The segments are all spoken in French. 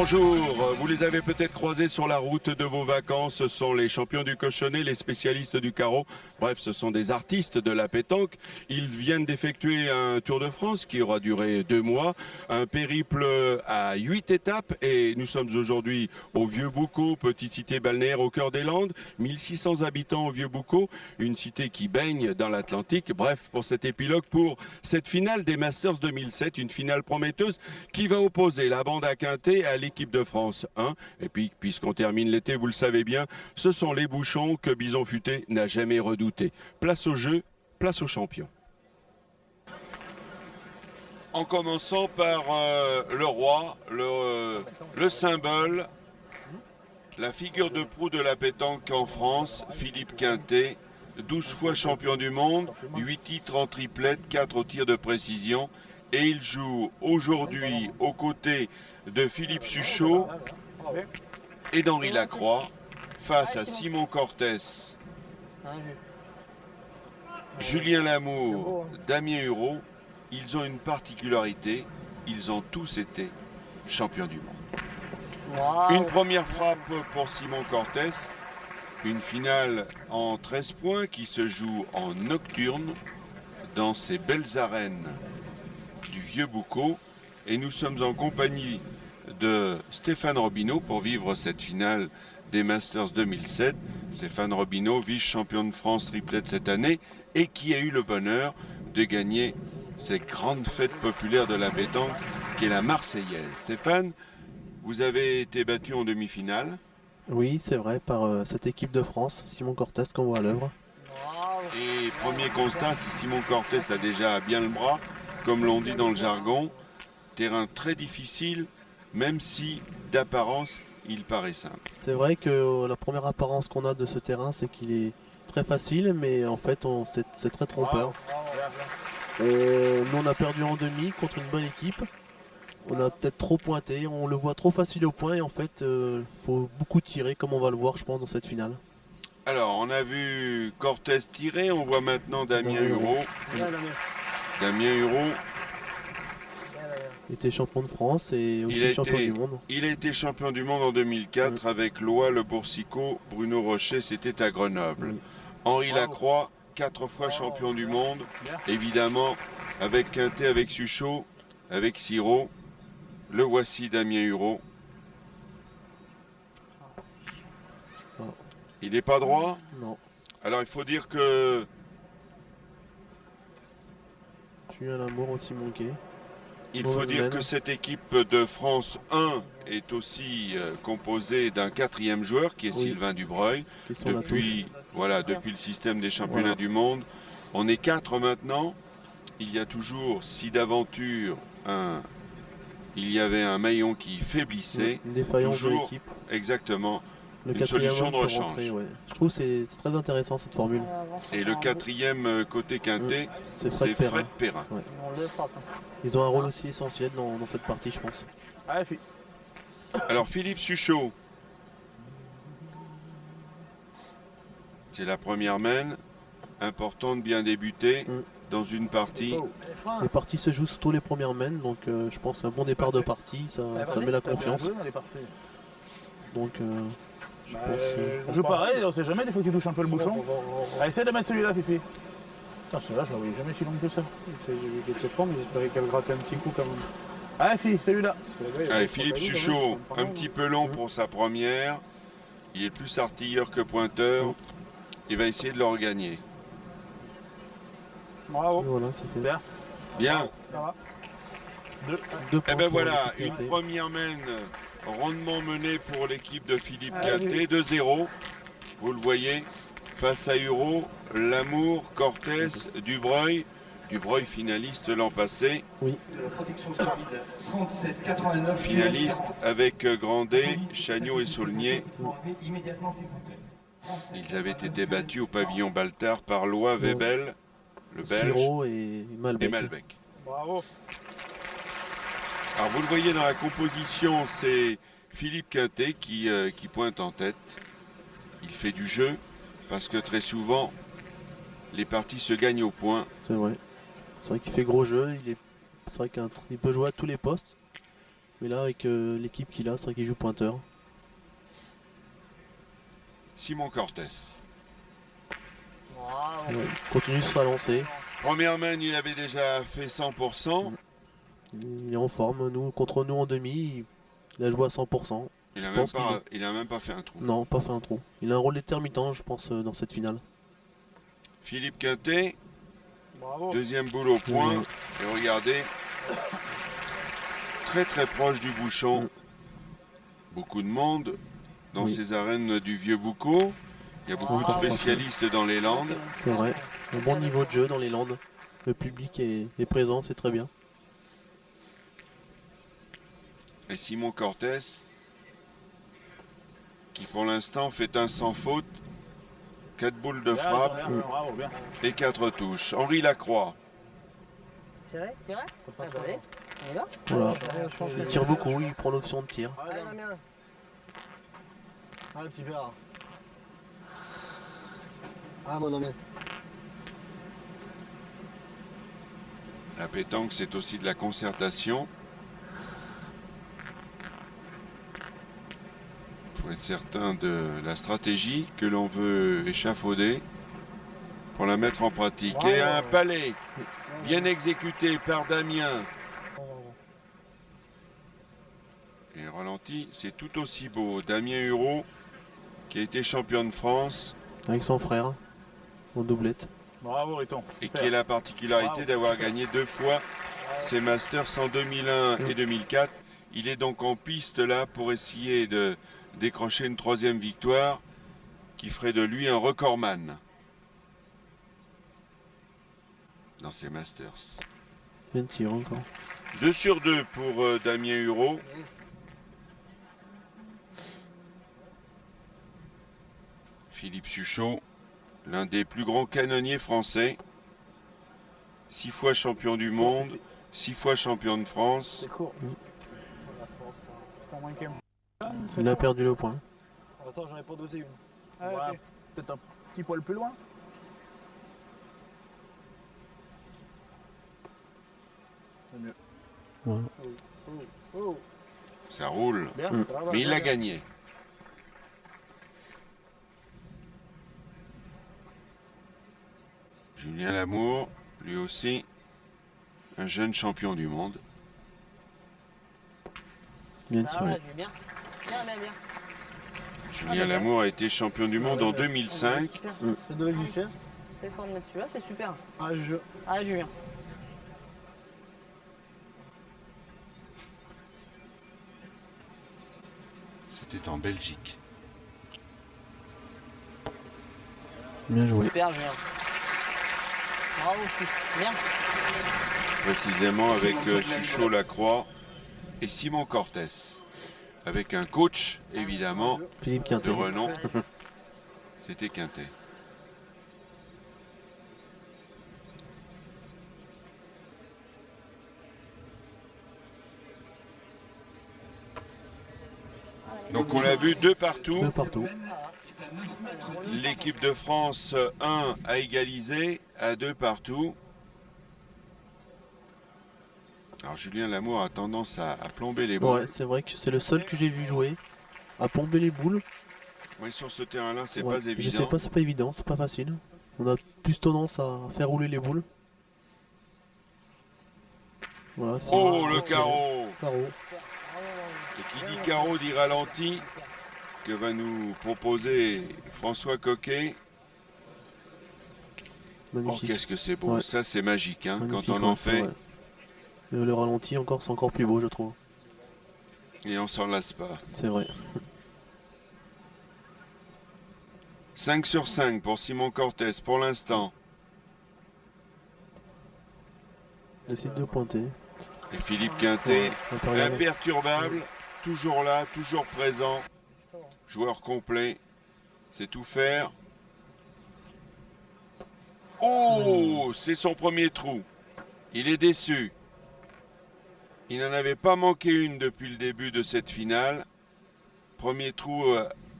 Bonjour, vous les avez peut-être croisés sur la route de vos vacances. Ce sont les champions du cochonnet, les spécialistes du carreau. Bref, ce sont des artistes de la pétanque. Ils viennent d'effectuer un Tour de France qui aura duré 2 mois. Un périple à 8 étapes. Et nous sommes aujourd'hui au Vieux-Boucau, petite cité balnéaire au cœur des Landes. 1600 habitants au Vieux-Boucau, une cité qui baigne dans l'Atlantique. Bref, pour cet épilogue, pour cette finale des Masters 2007, une finale prometteuse qui va opposer la bande à Quintet à l'équipe de France 1. Et puis, puisqu'on termine l'été, vous le savez bien, ce sont les bouchons que Bison Futé n'a jamais redoutés. Place au jeu, place aux champions. En commençant par le roi, le symbole, la figure de proue de la pétanque en France, Philippe Quintet, 12 fois champion du monde, 8 titres en triplette, 4 au tir de précision. Et il joue aujourd'hui aux côtés de Philippe Suchot et d'Henri Lacroix face à Simon Cortès, Julien Lamour, Damien Hureau. Ils ont une particularité, ils ont tous été champions du monde. Une première frappe pour Simon Cortès, une finale en 13 points qui se joue en nocturne dans ces belles arènes du Vieux-Boucau, et nous sommes en compagnie de Stéphane Robineau pour vivre cette finale des Masters 2007. Stéphane Robineau, vice-champion de France triplette cette année et qui a eu le bonheur de gagner cette grande fête populaire de la pétanque qui est la Marseillaise. Stéphane, vous avez été battu en demi-finale. Oui, c'est vrai, par cette équipe de France, Simon Cortès qu'on voit à l'œuvre. Et premier constat, si Simon Cortès a déjà bien le bras, comme l'on dit dans le jargon, terrain très difficile, même si d'apparence il paraît simple. C'est vrai que la première apparence qu'on a de ce terrain, c'est qu'il est très facile, mais en fait c'est très trompeur. Nous on a perdu en demi contre une bonne équipe. On a peut-être trop pointé, on le voit trop facile au point et en fait faut beaucoup tirer comme on va le voir je pense dans cette finale. Alors on a vu Cortès tirer, on voit maintenant Damien Hureau. Damien Hureau. Il était champion de France et aussi champion du monde. Il a été champion du monde en 2004 avec Loa, Le Boursicot, Bruno Rocher, c'était à Grenoble. Henri Lacroix, 4 fois champion du monde, évidemment avec Quintet, avec Suchot, avec Siro. Le voici Damien Hureau. Il n'est pas droit? Non. Alors il faut dire que Julien Lamour aussi manqué. il faut dire que cette équipe de France 1 est aussi composée d'un 4e joueur qui est Sylvain Dubreuil. Depuis le système des championnats du monde. On est 4 maintenant. Il y a toujours, si d'aventure, il y avait un maillon qui faiblissait. Une défaillance de l'équipe. Exactement. Une solution de rechange. Je trouve que c'est très intéressant cette formule. Et le 4e côté Quintet, c'est Fred Perrin. Ouais. Ils ont un rôle aussi essentiel dans cette partie, je pense. Alors Philippe Suchot, c'est la première main. Important de bien débuter dans une partie. Les parties se jouent sur tous les premières mains, donc je pense qu'un bon départ de partie, ça met la confiance. Donc je pense... On joue pareil, on sait jamais, des fois tu touches un peu le bouchon. Allez, essaie de mettre celui-là, Fifi. Putain, celui-là, je ne l'avais jamais si long que ça. J'ai vu qu'il était fort, mais j'espérais qu'elle grattait un petit coup quand même. Allez, Fifi, celui-là. Allez, Philippe Suchot, un petit peu long pour sa première. Il est plus artilleur que pointeur. Il va essayer de le regagner. Bravo. Voilà, c'est fait. Bien. Bien. Ça va. Et ben voilà, une première main rondement menée pour l'équipe de Philippe Quintet, 2-0. Vous le voyez, face à Hureau, Lamour, Cortès, Dubreuil. Dubreuil finaliste l'an passé. Oui. Finaliste avec Grandet, Chagnot et Saulnier. Ils avaient été battus au pavillon Baltard par Loa, Webel, le Belge, Siro et Malbec. Bravo. Alors vous le voyez dans la composition, c'est Philippe Quintet qui pointe en tête. Il fait du jeu parce que très souvent les parties se gagnent au point. C'est vrai. C'est vrai qu'il fait gros jeu. C'est vrai qu'il peut jouer à tous les postes. Mais là, avec l'équipe qu'il a, c'est vrai qu'il joue pointeur. Simon Cortés. Bravo. Ouais, il continue sur sa lancée. Première main, il avait déjà fait 100%. Il est en forme. Contre nous en demi, il a joué à 100%. Il a pense même pas fait un trou. Non, pas fait un trou. Il a un rôle déterminant, je pense, dans cette finale. Philippe Quintet, Bravo. deuxième boule au point. Oui. Et regardez, très très proche du bouchon. Beaucoup de monde dans Oui. ces arènes du Vieux-Boucau. Il y a beaucoup de spécialistes dans les Landes. C'est vrai. Un bon niveau de jeu dans les Landes. Le public est présent, c'est très bien. Et Simon Cortés, qui pour l'instant fait un sans faute, 4 boules de Bien, frappe bien, bravo, bien. et 4 touches. Henri Lacroix, Tiré. Attendez. On y va. Voilà. Je pense Il tire beaucoup, il prend l'option de tir. Allez, Damien. Ah, le petit verre. Ah, mon ami. la pétanque c'est aussi de la concertation. Il faut être certain de la stratégie que l'on veut échafauder pour la mettre en pratique. Et un palais bien exécuté par Damien. Et ralenti, c'est tout aussi beau. Damien Hureau, qui a été champion de France Avec son frère, en doublette. Bravo, Riton. et Super. qui a la particularité Bravo. d'avoir gagné 2 fois ses Masters en 2001 et 2004. Il est donc en piste là pour essayer de décrocher une 3e victoire qui ferait de lui un recordman dans ses Masters. Bien tiré encore. 2 sur 2 pour Damien Hureau. Philippe Suchot, l'un des plus grands canonniers français, 6 fois champion du monde, 6 fois champion de France. C'est court. T'en manques un. Il a perdu le point. Attends, j'en ai pas dosé une. Ah, Ouais, ok. peut-être un petit poil plus loin. C'est mieux. Voilà. Ça roule, Bien. mais il l'a gagné. Julien Lamour, lui aussi, un jeune champion du monde. Bien Ah tiré. ouais, j'ai bien. Bien. Julien Lamour a été champion du monde en 2005. Super. C'est de l'Égyptien. C'est fort de mettre celui-là, c'est super. Ah, je. Ah, Julien. C'était en Belgique. Bien joué. Super, Julien. Bravo, petit. Bien. Précisément avec Suchot Lacroix et Simon Cortés. Avec un coach, évidemment, Philippe de Quintet. renom. C'était Quintet. Donc on l'a vu 2 partout. Un partout. L'équipe de France 1 a égalisé à 2 partout. Alors Julien Lamour a tendance à plomber les balles. Ouais, c'est vrai que c'est le seul que j'ai vu jouer. À plomber les boules. Oui, sur ce terrain-là, c'est Ouais, pas je évident. sais pas, c'est pas évident, c'est pas facile. On a plus tendance à faire rouler les boules. Voilà, c'est Oh, bon, le tiré. carreau. Carreau. Et qui dit carreau dit ralenti, que va nous proposer François Coquet. Oh, Magnifique. qu'est-ce que c'est beau. Ouais. Ça, c'est magique hein, Magnifique, quand on en ouais, c'est fait. vrai. Le ralenti encore, c'est encore plus beau, je trouve. Et on s'en lasse pas. C'est vrai. 5 sur 5 pour Simon Cortés pour l'instant. Décide de pointer. Et Philippe Quintet, On peut regarder. imperturbable, toujours là, toujours présent. Joueur complet, c'est tout faire. Oh, c'est son premier trou. Il est déçu. Il n'en avait pas manqué une depuis le début de cette finale. Premier trou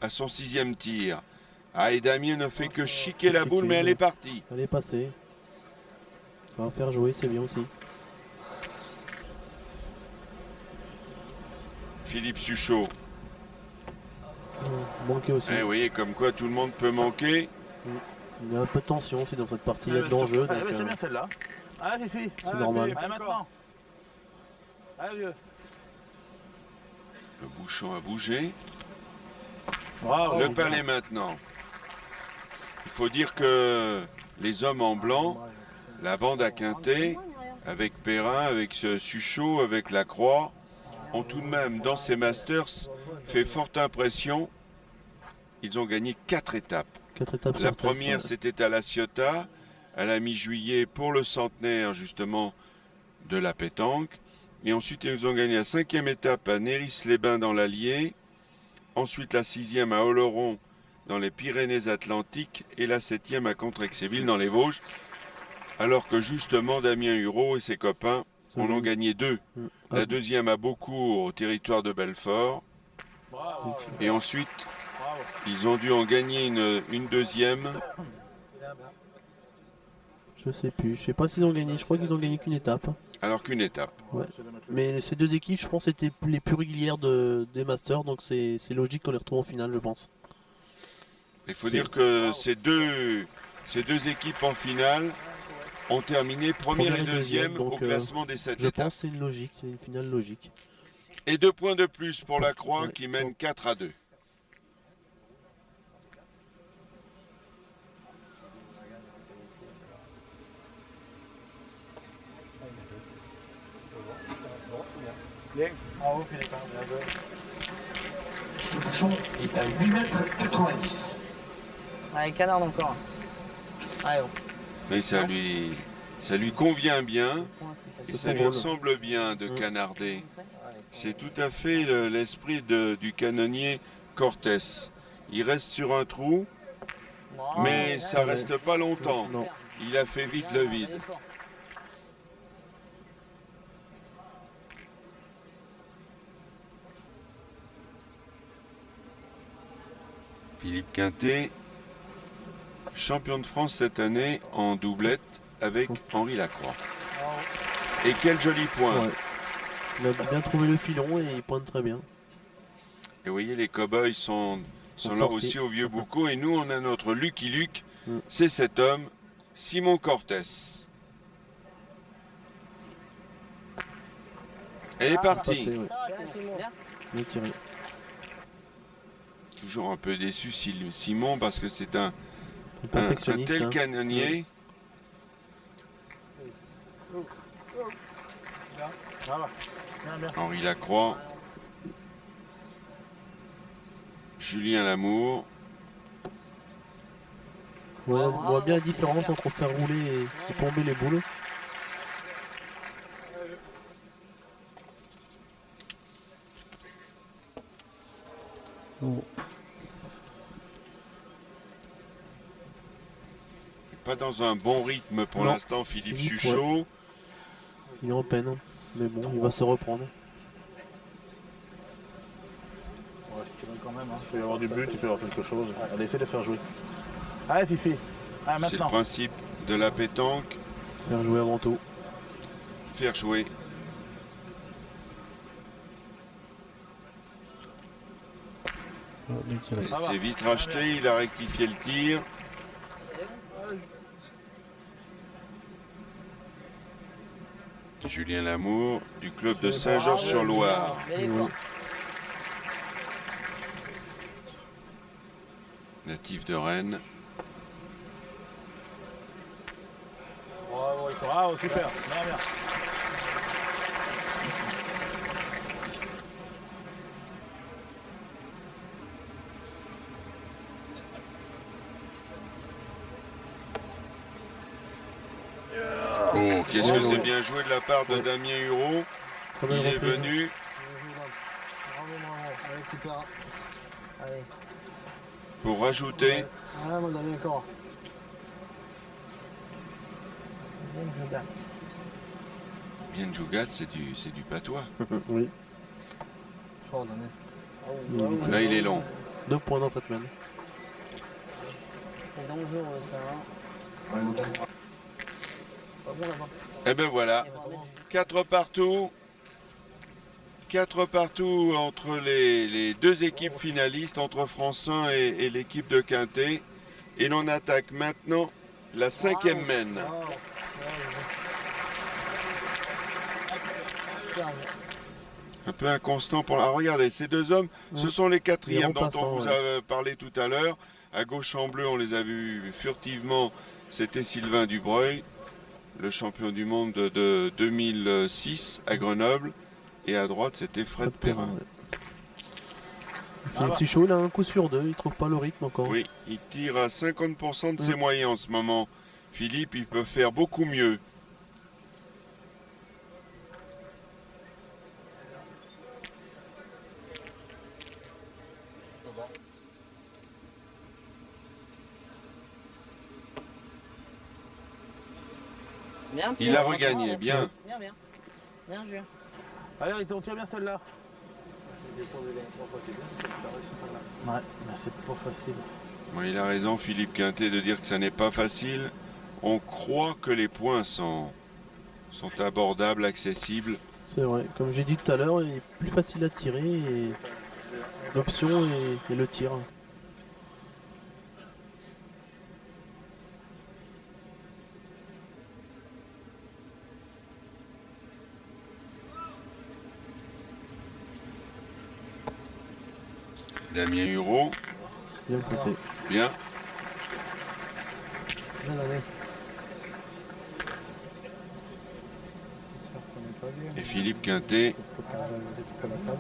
à son 6e tir. Ah, et Damien ne fait que chiquer la boule, mais elle est partie. Elle est passée. Ça va faire jouer, c'est bien aussi. Philippe Suchot. Manqué aussi. Eh, vous voyez, comme quoi tout le monde peut manquer. Il y a un peu de tension aussi dans cette partie, il y a de l'enjeu. Allez, Donc, c'est bien celle-là. Allez, Fifi. c'est Allez, normal. Allez, maintenant. Allez, vieux. Le bouchon a bougé. Bravo. Le palais maintenant. Il faut dire que les hommes en blanc, la bande à Quintet, avec Perrin, avec ce Suchot, avec Lacroix, ont tout de même, dans ces Masters, fait forte impression. Ils ont gagné 4 étapes. 4 étapes La sur tête, première, c'était à La Ciotat, à la mi-juillet, pour le centenaire, justement, de la pétanque. Et ensuite, ils ont gagné la 5e étape à Néris-les-Bains dans l'Allier. Ensuite, la 6e à Oloron, dans les Pyrénées-Atlantiques. Et la 7e à Contrexéville, dans les Vosges. Alors que, justement, Damien Hureau et ses copains en ont gagné 2. La deuxième à Beaucourt, au territoire de Belfort. Bravo. Et ensuite, Bravo. ils ont dû en gagner une deuxième. Je sais plus, je sais pas s'ils ont gagné, je crois qu'ils ont gagné qu'une étape. Alors qu'une étape. Ouais. Mais ces deux équipes, je pense, étaient les plus régulières des Masters, donc c'est logique qu'on les retrouve en finale, je pense. Il faut dire que ces deux équipes en finale ont terminé première et deuxième au donc, classement des 7 Je étapes. pense que c'est une logique, c'est une finale logique. Et 2 points de plus pour la Croix Ouais. qui mène 4-2. Bien. Bravo Philippe. Bien joué. Le bouchon est à 8,90 m. Allez, canard encore. Allez, bon. Mais ça lui convient bien et C'est ça son lui rôle. ressemble bien de canarder. C'est tout à fait l'esprit du canonnier Cortés. Il reste sur un trou, Bravo, mais bien. ça reste pas longtemps. Non. Il a fait vite le vide. Allez, fort. Philippe Quintet, champion de France cette année en doublette avec Henri Lacroix. Et quel joli point. Ouais. Il a bien trouvé le filon et il pointe très bien. Et vous voyez, les cow-boys sont là sortis. aussi au Vieux Boucau. Et nous, on a notre Lucky Luke. Mm. C'est cet homme, Simon Cortés. Elle est partie. Passé, ouais. Ça va, c'est bon. Bien. Bien tiré. Toujours un peu déçu, Simon, parce que c'est un Perfectionniste. tel hein. canonnier. Bravo. Bien, bien. Henri Lacroix. Julien Lamour. Ouais, on voit bien la différence entre faire rouler et tomber les boules. Bon. Pas dans un bon rythme pour Non. l'instant, Philippe Philippe, Suchot. Il est en peine, mais bon, il va se reprendre. Ouais, je dirais quand même. Hein. Il peut y avoir du but, il peut y avoir quelque chose. Allez, essaie de faire jouer. Allez, Fifi. Allez, C'est le maintenant. principe de la pétanque, Faire jouer avant tout. faire jouer. Bien tiré. Il s'est vite racheté, il a rectifié le tir. Julien Lamour du club de Saint-Georges-sur-Loire. Il est fort. Natif de Rennes. Bravo, super. Bien, bien. Oh, qu'est-ce que Oh, c'est ouais. bien joué de la part de Ouais. Damien Hureau. Très belle Il est reprise. venu. Bravo, bravo. Allez, petit père. Allez. Pour rajouter. Ah, mon ami, encore. Bien Jougat. Bien Jougat, c'est du patois. Oui. Fort, Damien. Il est vite. Là, il est long. 2 points dans cette main. C'est dangereux ça. Hein. Pas bon là-bas. Et ben voilà. 4 partout. 4 partout entre les deux équipes finalistes, entre France 1 et l'équipe de Quintet. Et l'on attaque maintenant la 5e mène. Un peu inconstant pour la... Ah, regardez, ces deux hommes, ce sont les 4e dont on vous a parlé tout à l'heure. À gauche en bleu, on les a vus furtivement. C'était Sylvain Dubreuil, le champion du monde de 2006 à Grenoble. Et à droite, c'était Fred Perrin. Philippe Suchot, il a un coup sur deux, il trouve pas le rythme encore. Oui, il tire à 50% de ses moyens en ce moment. Philippe, il peut faire beaucoup mieux. Bien, Il a regagné, bien. Bien, bien. Bien joué. Allez, on tire bien celle-là. C'était sur des lignes 3 fois, c'est bien, parce que tu as réussi celle-là. Ouais, mais c'est pas facile. Bon, il a raison, Philippe Quintet, de dire que ça n'est pas facile. On croit que les points sont abordables, accessibles. C'est vrai, comme j'ai dit tout à l'heure, il est plus facile à tirer et l'option est le tir. Damien Hureau, Bien compté. bien. Bien allé. Et Philippe Quintet,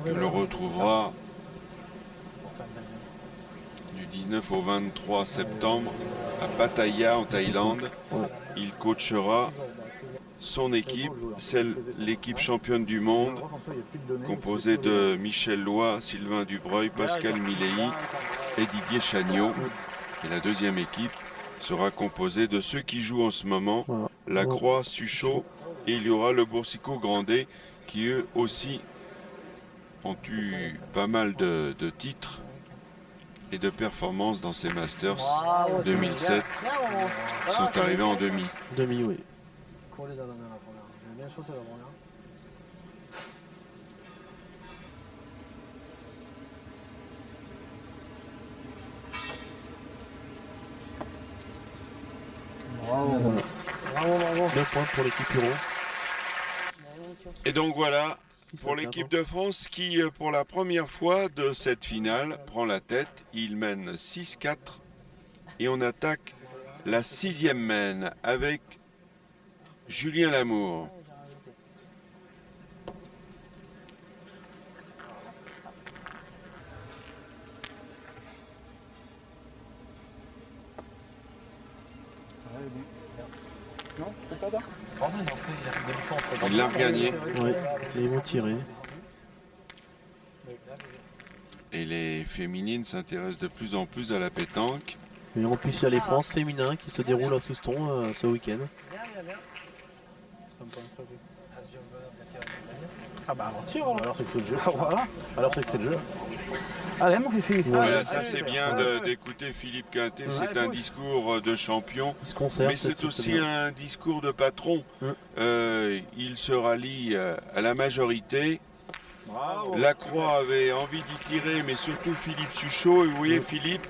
que l'on retrouvera du 19 au 23 septembre à Pattaya en Thaïlande. Il coachera son équipe, l'équipe championne du monde, composée de Michel Loy, Sylvain Dubreuil, Pascal Milei et Didier Chagnot. Et la deuxième équipe sera composée de ceux qui jouent en ce moment, Lacroix, Suchot, et il y aura le Boursicot Grandet, qui eux aussi ont eu pas mal de titres et de performances dans ces Masters 2007. Ils sont arrivés en demi. Demi, oui. Collé dans la main la première. J'ai bien sauté la première. Bravo. Bravo. 2 points pour l'équipe Hureau. Et donc voilà, pour l'équipe de France qui, pour la première fois de cette finale, prend la tête. Il mène 6-4 et on attaque la 6e mène avec Julien Lamour. Non, c'est pas là. Il l'a regagné. Oui, ils vont tirer. Et les féminines s'intéressent de plus en plus à la pétanque. Et en plus, il y a les France féminins qui se déroulent à Souston ce week-end. Ah bah alors tire alors c'est que c'est le jeu. Voilà. Alors c'est que c'est le jeu. Allez mon fifi. Voilà, ça c'est bien d'écouter Philippe Quintet. C'est un discours de champion. Il se conserve, Mais c'est aussi un discours de patron. Il se rallie à la majorité. Bravo. Lacroix avait envie d'y tirer, mais surtout Philippe Suchot. Et vous voyez, Philippe,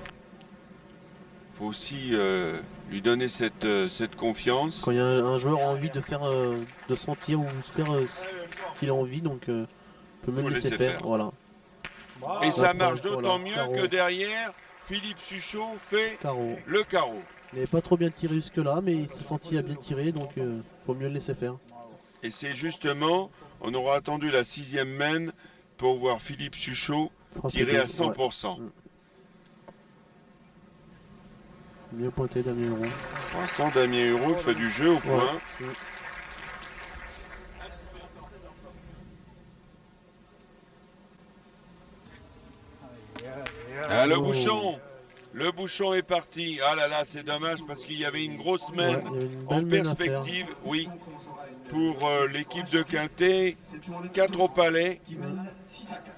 il faut aussi lui donner cette confiance. Quand il y a un joueur a envie de faire, de sentir ou se faire ce qu'il a envie, donc il faut même Faut laisser laisser faire. faire. Voilà. Et ça Après, marche d'autant voilà, mieux carreau. que derrière, Philippe Suchot fait Carreau. le carreau. Il n'avait pas trop bien tiré jusque-là, mais il s'est senti à bien tirer, donc faut mieux le laisser faire. Et c'est justement, on aura attendu la 6e mène pour voir Philippe Suchot tirer à 100%. Bien pointé Damien Hureau. Pour l'instant, Damien Hureau fait du jeu au point. Ah, le bouchon! Le bouchon est parti. Ah là là, c'est dommage parce qu'il y avait une grosse mène il y avait une en belle mène à perspective. Oui, pour l'équipe de Quintet. 4 au palais.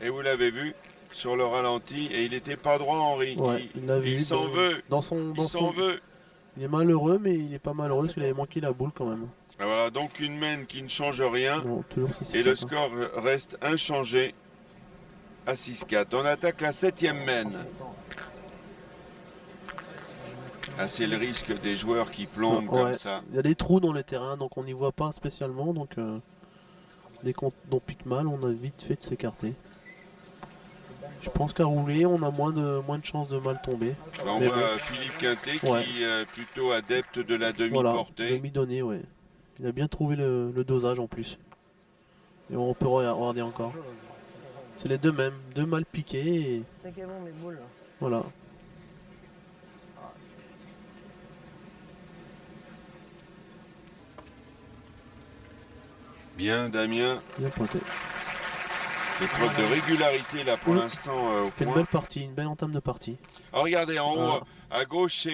Et vous l'avez vu sur le ralenti. Et il n'était pas droit, Henri. Ouais, Il s'en veut. Dans son, Il s'en veut. Il est malheureux, mais il n'est pas malheureux parce qu'il avait manqué la boule quand même. Alors, donc une main qui ne change rien. Non, toujours 6-4. Et le score reste inchangé à 6-4. On attaque la 7e main. Ah, c'est le risque des joueurs qui plombent Ouais. comme ça. Il y a des trous dans les terrains, donc on n'y voit pas spécialement. Donc dès qu'on pique mal, on a vite fait de s'écarter. Je pense qu'à rouler, on a moins de chances de mal tomber. On Mais voit bon. Philippe Quintet Ouais. qui est plutôt adepte de la Voilà, demi-portée. demi-donnée, ouais. Il a bien trouvé le dosage en plus. Et on peut regarder encore. C'est les deux mêmes, deux mal piqués. Et C'est quel bon mes boules là. voilà. Bien, Damien. Bien pointé. Des preuves de régularité là pour Oui. l'instant au Fait une point. belle partie, une belle entame de partie. Alors regardez en haut, Ah. à gauche,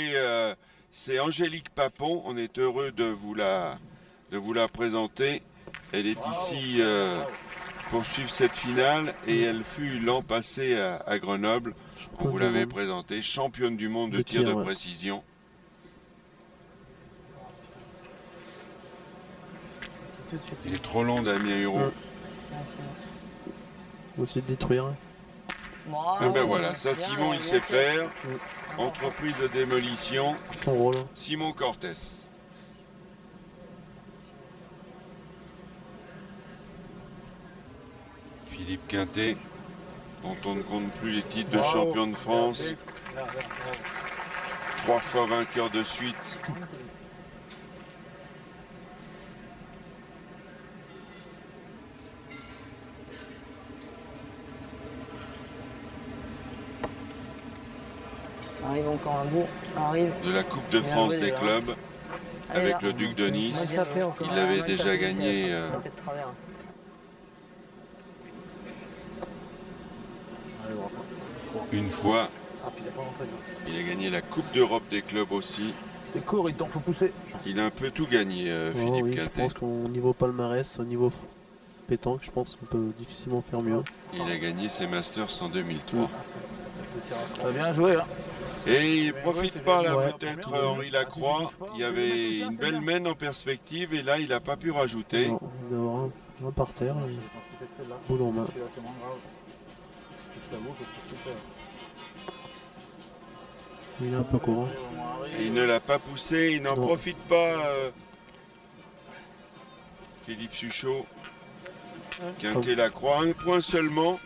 c'est Angélique Papon. On est heureux de vous la présenter. Elle est ici pour suivre cette finale et elle fut l'an passé à Grenoble. On vous l'avait présentée, championne du monde de tir de ouais. précision. Tout de suite. Il est trop long, Damien Hureau. Merci. On va essayer de détruire. Ah ben voilà, ça Bien, Simon il bien sait fait. faire. Entreprise de démolition, Son rôle. Simon Cortés. Philippe Quintet, dont on ne compte plus les titres de champion de France. 3 fois vainqueur de suite. Arrive encore un bout. Arrive. De la Coupe de France Bien joué, des là. clubs Allez, avec là. le Duc de Nice. Mal tapé encore. Il l'avait Mal déjà tapé, gagné c'est la fait de travers. une fois. Ah, puis il a pas rentré. Il a gagné la Coupe d'Europe des clubs aussi. T'es court, il t'en faut pousser. Il a un peu tout gagné, Oh, Philippe oui, je Quintet. pense qu'au niveau palmarès, au niveau pétanque, je pense qu'on peut difficilement faire mieux. Il a gagné ses Masters en 2003. T'as bien joué, hein. Et il profite pas là, Ouais. peut-être Henri Lacroix. Il y avait une belle main en perspective et là il n'a pas pu rajouter. Non, il doit y avoir un par terre, boule en main. Celui-là, c'est moins grave. Je l'avoue que c'est super. Il est un peu court. Et il ne l'a pas poussé, il n'en Non. profite pas. Philippe Suchot. Quintet Lacroix, un point seulement.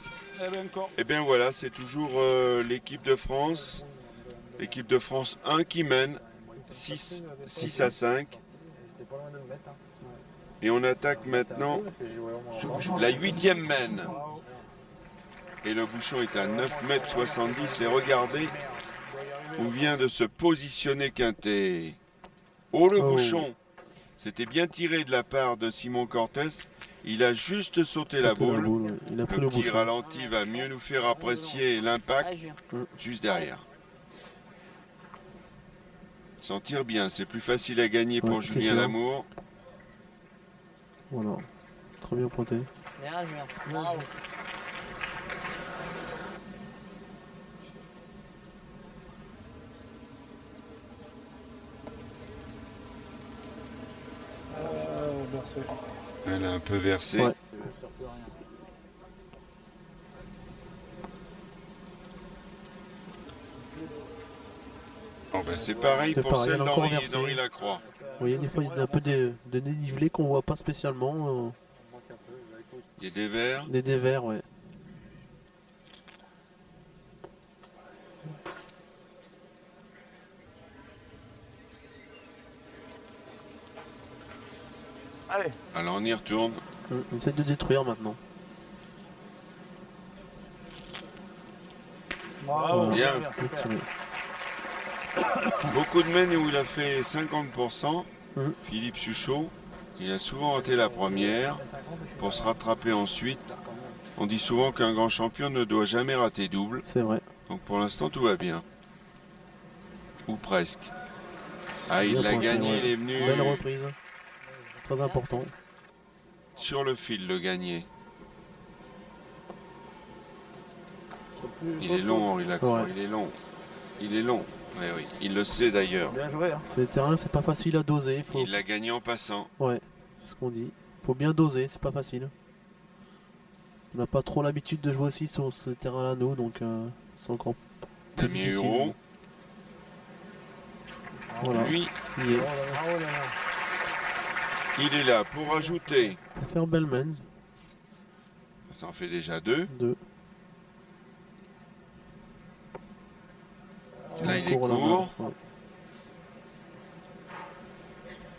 Et bien voilà, c'est toujours l'équipe de France. L'équipe de France 1 qui mène 6 à 5. J'étais pas loin de le mettre. Hein. Et on attaque maintenant J'ai joué au moins. la 8e main. Et le bouchon est à 9,70 m. Et regardez où vient de se positionner Quintet. Oh le Oh. bouchon! C'était bien tiré de la part de Simon Cortés. Il a juste sauté la boule. Ouais. Il a pris Le le petit bouchon. ralenti va mieux nous faire apprécier Ah, l'impact Julien. juste derrière. S'en tire bien, c'est plus facile à gagner pour Ouais, c'est Julien sûr. Lamour. Voilà. Très bien pointé. Bien, Julien. Bravo. Elle a un peu versé. Ouais. Bon, ben, c'est pareil C'est pour pareil, celle elle a encore d'Henri versé. Lacroix. Vous voyez, des fois, il y a un peu des dénivelés qu'on voit pas spécialement. Il y a des verts. Des dévers, ouais. Allez. Alors on y retourne. On essaie de détruire maintenant. Bravo. Bien. Bien tiré. Beaucoup de mènes où il a fait 50%. Mhm. Philippe Suchot, il a souvent raté la première pour se rattraper ensuite. On dit souvent qu'un grand champion ne doit jamais rater double. C'est vrai. Donc pour l'instant tout va bien. Ou presque. Ah, il Bien l'a pointé, gagné, ouais. il est venu Belle reprise. C'est très important. sur le fil le gagner. Il est long, Henri Lacroix, Ouais. il est long. Il est long. Oui, oui. Il le sait d'ailleurs. Bien joué, hein. Ces terrains, c'est pas facile à doser. Faut... Il l'a gagné en passant. Ouais. C'est ce qu'on dit. Faut bien doser, c'est pas facile. On n'a pas trop l'habitude de jouer aussi sur ce terrain-là, nous, donc c'est encore plus Damien difficile. Hureau, Voilà, lui, il est. Bravo, les mains. il est là pour ajouter. Pour faire Bellmans, Ça en fait déjà 2. 2. Là, il est court.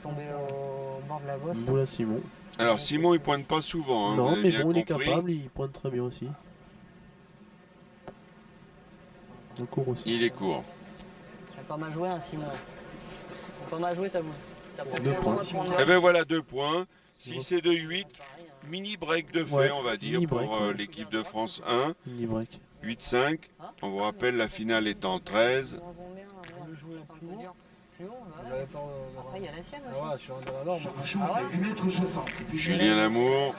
Tombé au bord de la bosse. Boule à Simon. Alors Simon, il pointe pas souvent. Hein, vous Non, avez mais bien bon, il est compris. capable, il pointe très bien aussi. Il court aussi. Il est court. T'as pas mal joué, hein, Simon. T'as pas mal joué ta boule. T'as pris 2 bien points. loin pour Eh ben voilà 2 points. Si c'est de 8, mini break de fait, Ouais, on va dire, mini pour break, ouais. l'équipe de France 1. Mini break. 8-5. On vous rappelle, la finale est en 13. Le jouer plus haut. Plus haut, Vous voilà. avez peur Après, il y a la sienne Ah aussi. ouais, sur un de la norme. Ce bouchon est à 8,60 m. Julien Lamour,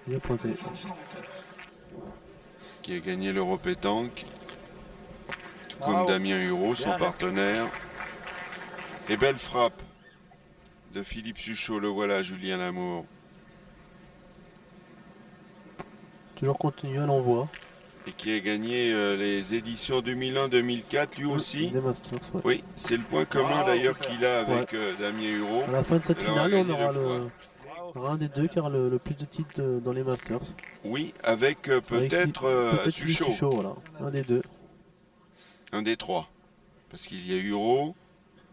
Bien pointé. qui a gagné l'Euro Pétanque. Tout comme Bravo. Damien Hureau, son Bien, partenaire. Et belle frappe de Philippe Suchot. Le voilà, Julien Lamour. Toujours continuer à l'envoi. Et qui a gagné les éditions 2001-2004, lui aussi. Des Masters, ouais. Oui, c'est le point commun d'ailleurs qu'il a avec Damien Hureau. À la fin de cette Il aura finale, on gagné aura 2 fois. il y aura un des deux qui aura le plus de titres dans les Masters. Oui, avec Avec peut-être peut-être Philippe Suchot, Suchot, voilà. Un des deux. un des 3. Parce qu'il y a Hureau,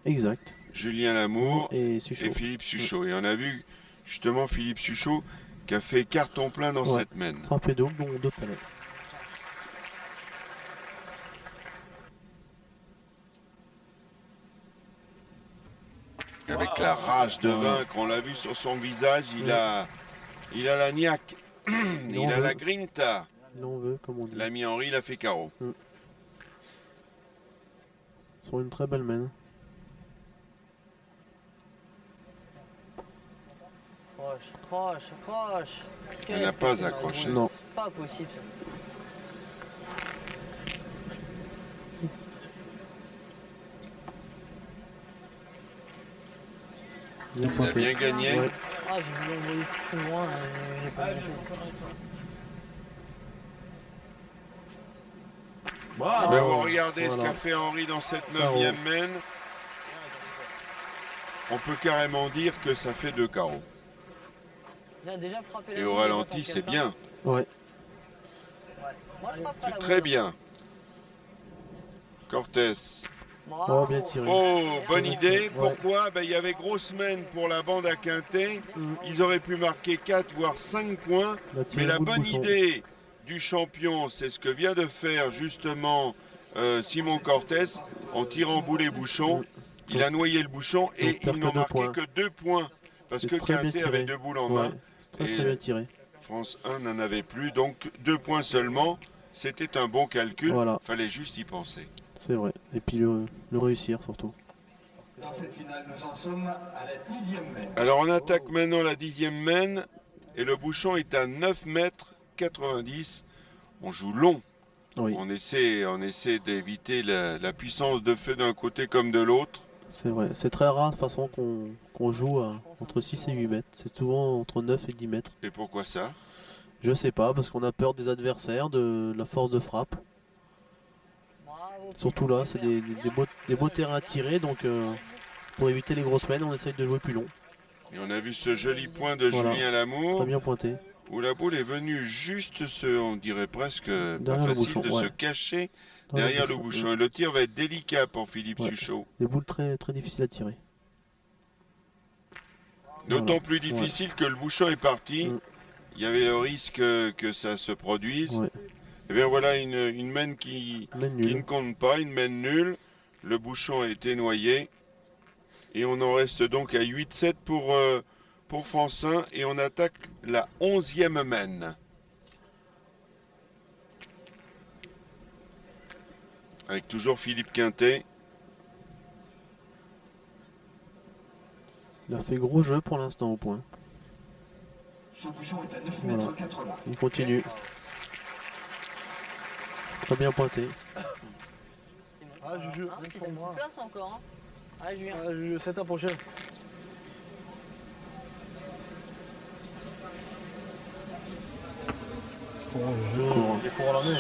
Exact. Julien Lamour Et Suchot. et Philippe Suchot. Et on a vu justement Philippe Suchot qui a fait carton plein dans Ouais. cette mène. Frappé double, dont 2 palais. Avec la rage de vaincre, on l'a vu sur son visage, il a la niaque, il a la grinta. Il en veut, comme on dit. L'ami Henri l'a fait carreau. Sur une très belle main. Croche. Elle n'a Qu'est-ce pas que c'est mal accroché. joué, Non. C'est pas possible. Bien Il a pointé. bien gagné. Ouais. Ah, j'ai voulu envoyer plus loin, j'ai pas monté. Bravo. Ben, vous regardez ce Voilà. qu'a fait Henri dans cette Carreau. 9e mène. On peut carrément dire que ça fait 2 carreaux. Il a déjà frappé la Et au boule, ralenti, tant qu'à c'est ça. bien. Ouais. Moi, je frappe pas C'est la très boule. bien. Cortés. Bravo. Oh, bien tiré. Oh, bonne idée. Ouais. Pourquoi? Ben, il y avait grosse mène pour la bande à Quintet. Ils auraient pu marquer 4 voire 5 points. Il a tiré Mais la le bout de bonne bouchon. idée du champion, c'est ce que vient de faire justement Simon Cortés en tirant boulet bouchon. Il a noyé le bouchon et perd ils que n'ont 2 marqué points. que 2 points. Parce C'est que très bien Quintet tiré. avait 2 boules en Ouais. main. C'est très Et- très bien tiré. France 1 n'en avait plus. Donc 2 points seulement. C'était un bon calcul. Voilà. Fallait juste y penser. C'est vrai. Et puis le réussir surtout. Dans cette finale, nous en sommes à la 10e mène. Alors on attaque maintenant la 10e mène. Et le bouchon est à 9 mètres 90. On joue long. Oui, On essaie d'éviter la puissance de feu d'un côté comme de l'autre. c'est vrai. C'est très rare de façon qu'on joue entre 6 et 8 mètres. C'est souvent entre 9 et 10 mètres. Et pourquoi ça? Je sais pas, parce qu'on a peur des adversaires, de la force de frappe. Bravo. Surtout là, c'est des beaux terrains à tirer, donc pour éviter les grosses mènes, on essaye de jouer plus long. Et on a vu ce joli point de Voilà. Julien Lamour, Très bien pointé. où la boule est venue juste on dirait presque pas Derrière le facile bouchon, de ouais. se cacher Dans derrière le bouchon. Et le tir va être délicat pour Philippe Ouais. Suchot. Des boules très, très difficiles à tirer. D'autant Voilà. plus difficile que le bouchon est parti. Mm. Il y avait le risque que ça se produise. Ouais. Et bien voilà une mène qui Mène ne nul. compte pas, une mène nulle. Le bouchon a été noyé. Et on en reste donc à 8-7 pour France 1. Et on attaque la 11e mène. Avec toujours Philippe Quintet. Il a fait gros jeu pour l'instant au point. Ce bouchon est à 9 Voilà. mètres 80. Il continue. Très bien pointé. Ah, Juju, Hein, même puis pour t'as une moi. petite place encore. Hein. Ah, Julien. Ah, Juju, c'est ta prochaine. court. Il est court à l'année.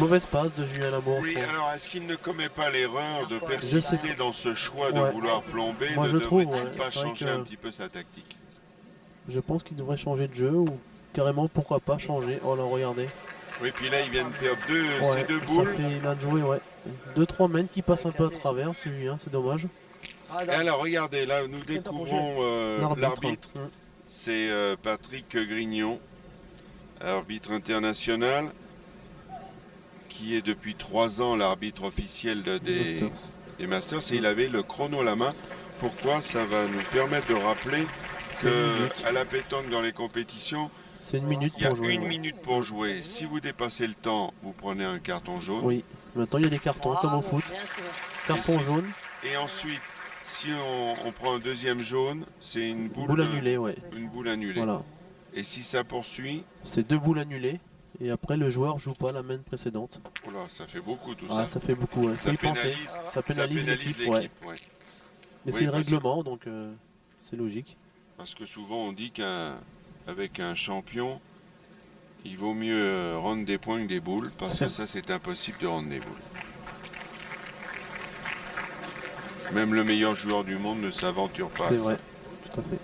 Mauvaise passe de Julien Lamour, je Oui, trouve. alors est-ce qu'il ne commet pas l'erreur de persister dans ce choix de Ouais. vouloir plomber? Moi, Ne je trouve, devrait-il ouais. pas C'est vrai changer que- un petit peu sa tactique? Je pense qu'il devrait changer de jeu ou carrément, pourquoi pas, changer. Oh là, regardez. Oui, puis là, il vient de perdre Ouais, ces deux ça boules. fait, il a joué, ouais. 2-3 mènes qui passent un peu à travers, ce Julien, c'est dommage. Ah, Et alors, regardez, là, nous découvrons l'arbitre. Mmh. C'est Patrick Grignon, arbitre international, qui est depuis 3 ans l'arbitre officiel des Masters. Et il avait le chrono à la main. Pourquoi? Ça va nous permettre de rappeler C'est une minute. qu'à la pétanque dans les compétitions, C'est une minute il y a pour jouer. 1 ouais. minute pour jouer. Si vous dépassez le temps, vous prenez un carton jaune. Oui, maintenant il y a des cartons comme au foot. Bien, Simon. Carton Ici. jaune, Et ensuite, si on prend un deuxième jaune, c'est une boule annulée, ouais. Une boule annulée. Voilà. Et si ça poursuit, C'est 2 boules annulées. Et après, le joueur joue pas la main précédente. oh là, ça fait beaucoup tout Ah, ça. ça fait beaucoup, ouais. Faut y penser. Ça pénalise l'équipe, ouais. ouais. Mais Oui, c'est le parce que- règlement, donc c'est logique. Parce que souvent on dit qu'avec un champion, il vaut mieux rendre des points que des boules, parce que ça c'est impossible de rendre des boules. Même le meilleur joueur du monde ne s'aventure pas. à C'est ça. vrai, tout à fait.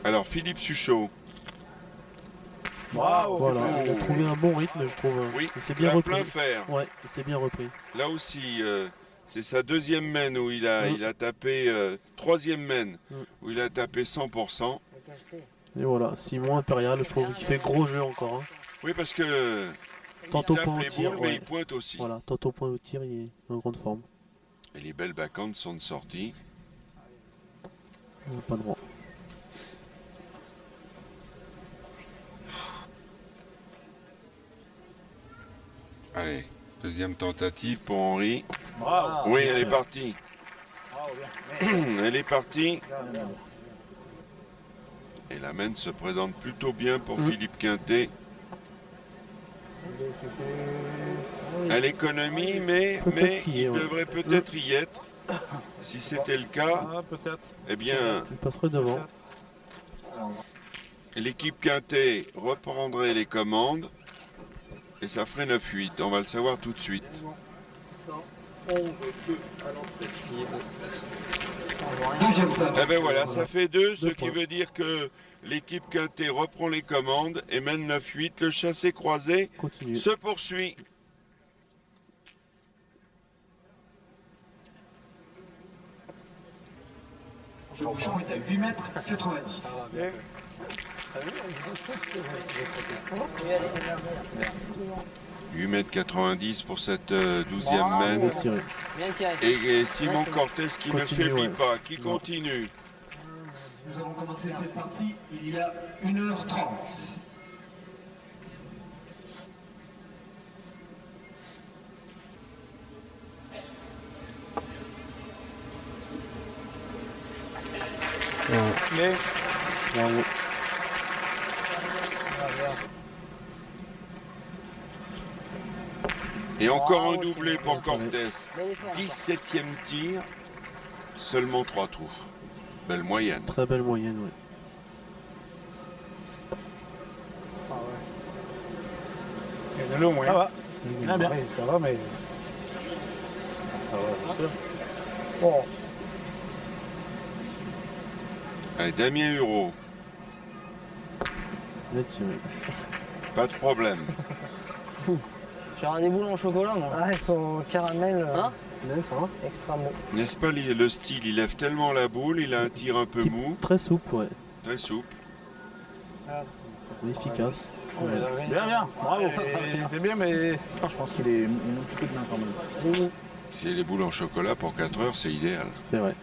Alors Philippe Suchot, Bravo. Voilà, il a trouvé un bon rythme, je trouve. oui, Il s'est bien à repris. plein fer. Ouais, il s'est bien repris. Là aussi, c'est sa deuxième main où il a tapé, troisième main, où il a tapé 100%. Et voilà, Simon Impérial, je trouve qu'il fait gros jeu encore. Hein. Oui, parce que Tantôt il tape point au les tir, boules, mais ouais. il pointe aussi. Voilà, tantôt point au tir, il est en grande forme. Et les belles backhands sont de sortie. Il n'a pas droit. Allez, deuxième tentative pour Henri. Bravo. Oui, elle est partie. Bravo, bien. Elle est partie. Et la main se présente plutôt bien pour Philippe Quintet. Elle économie, mais Peut-être qu'il y est, il ouais. devrait peut-être y être. Si c'était le cas, Ah, peut-être. eh bien, Il passerait devant. l'équipe Quintet reprendrait les commandes et ça ferait 9-8. On va le savoir tout de suite. 111-2 à l'entrée. Deuxième plat. Eh bien voilà, ça fait 2, ce Deux qui points. veut dire que l'équipe Quintet reprend les commandes et mène 9-8. Le chassé croisé Continue. se poursuit. Le bouchon est à 8 mètres 90. 8,90 m pour cette 12e main. Bien tiré. Bien tiré. Et Simon Ouais, c'est Cortés qui ne Continue, faiblit ouais. pas, qui continue. Nous avons commencé cette partie il y a 1h30. Mais Bravo. Et encore un Bravo, doublé Simon. pour Cortés. Bel effort. 17e tir, seulement 3 trous. Belle moyenne. Très belle moyenne, ouais. Il y a de l'eau, moi. ça va. Ah, bien. oui, ça va, mais. Ça va. Bon, Allez, Damien Hureau, Bien tiré. pas de problème. J'aurai des boules en chocolat, moi. Ah, elles sont caramel. Hein Là, ça va. Extra bon. N'est-ce pas le style? Il lève tellement la boule, il a un tir un peu Type mou, Très souple, ouais. très souple. Mais efficace. Bien, bien. Bravo. C'est bien, mais je pense qu'il est un petit coup de main quand même. Si les boules en chocolat pour 4 heures, c'est idéal. C'est vrai.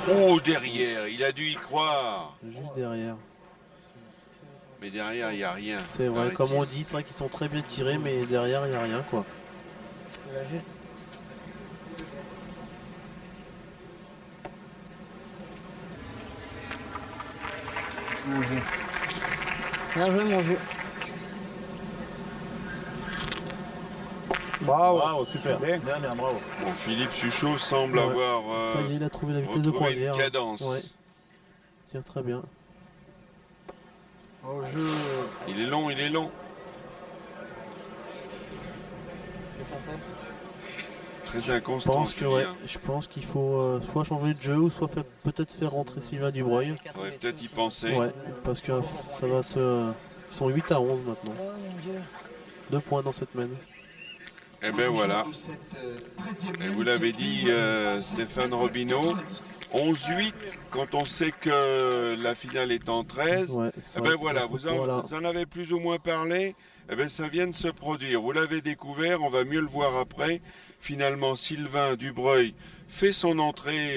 Oh, derrière, il a dû y croire. Juste derrière. Mais derrière, il n'y a rien. C'est vrai, paraît-il. comme on dit, c'est vrai qu'ils sont très bien tirés, mais derrière, il n'y a rien, quoi. Il a juste. Bien joué, mon jeu. bravo. Bravo, super. Bien, bien, bravo. Bon, Philippe Suchot semble Ouais. avoir Ça y est, il a trouvé la vitesse de retrouvé croisière. une cadence. Ouais. Tire très bien. Au jeu. Il est long, il est long. Qu'est-ce qu'on fait? Très Je inconstant, pense que ouais, Julien. je pense qu'il faut soit changer de jeu ou soit peut-être faire rentrer Sylvain Dubreuil. Faudrait peut-être y penser. Ouais, parce que ça va se. Ils sont 8 à 11 maintenant. Oh mon dieu. 2 points dans cette semaine. Et ben voilà. Et vous l'avez dit, Stéphane Robineau. 11-8, quand on sait que la finale est en 13. Ouais, Eh ben voilà, vous en avez plus ou moins parlé. Eh ben ça vient de se produire. Vous l'avez découvert, on va mieux le voir après. Finalement, Sylvain Dubreuil fait son entrée,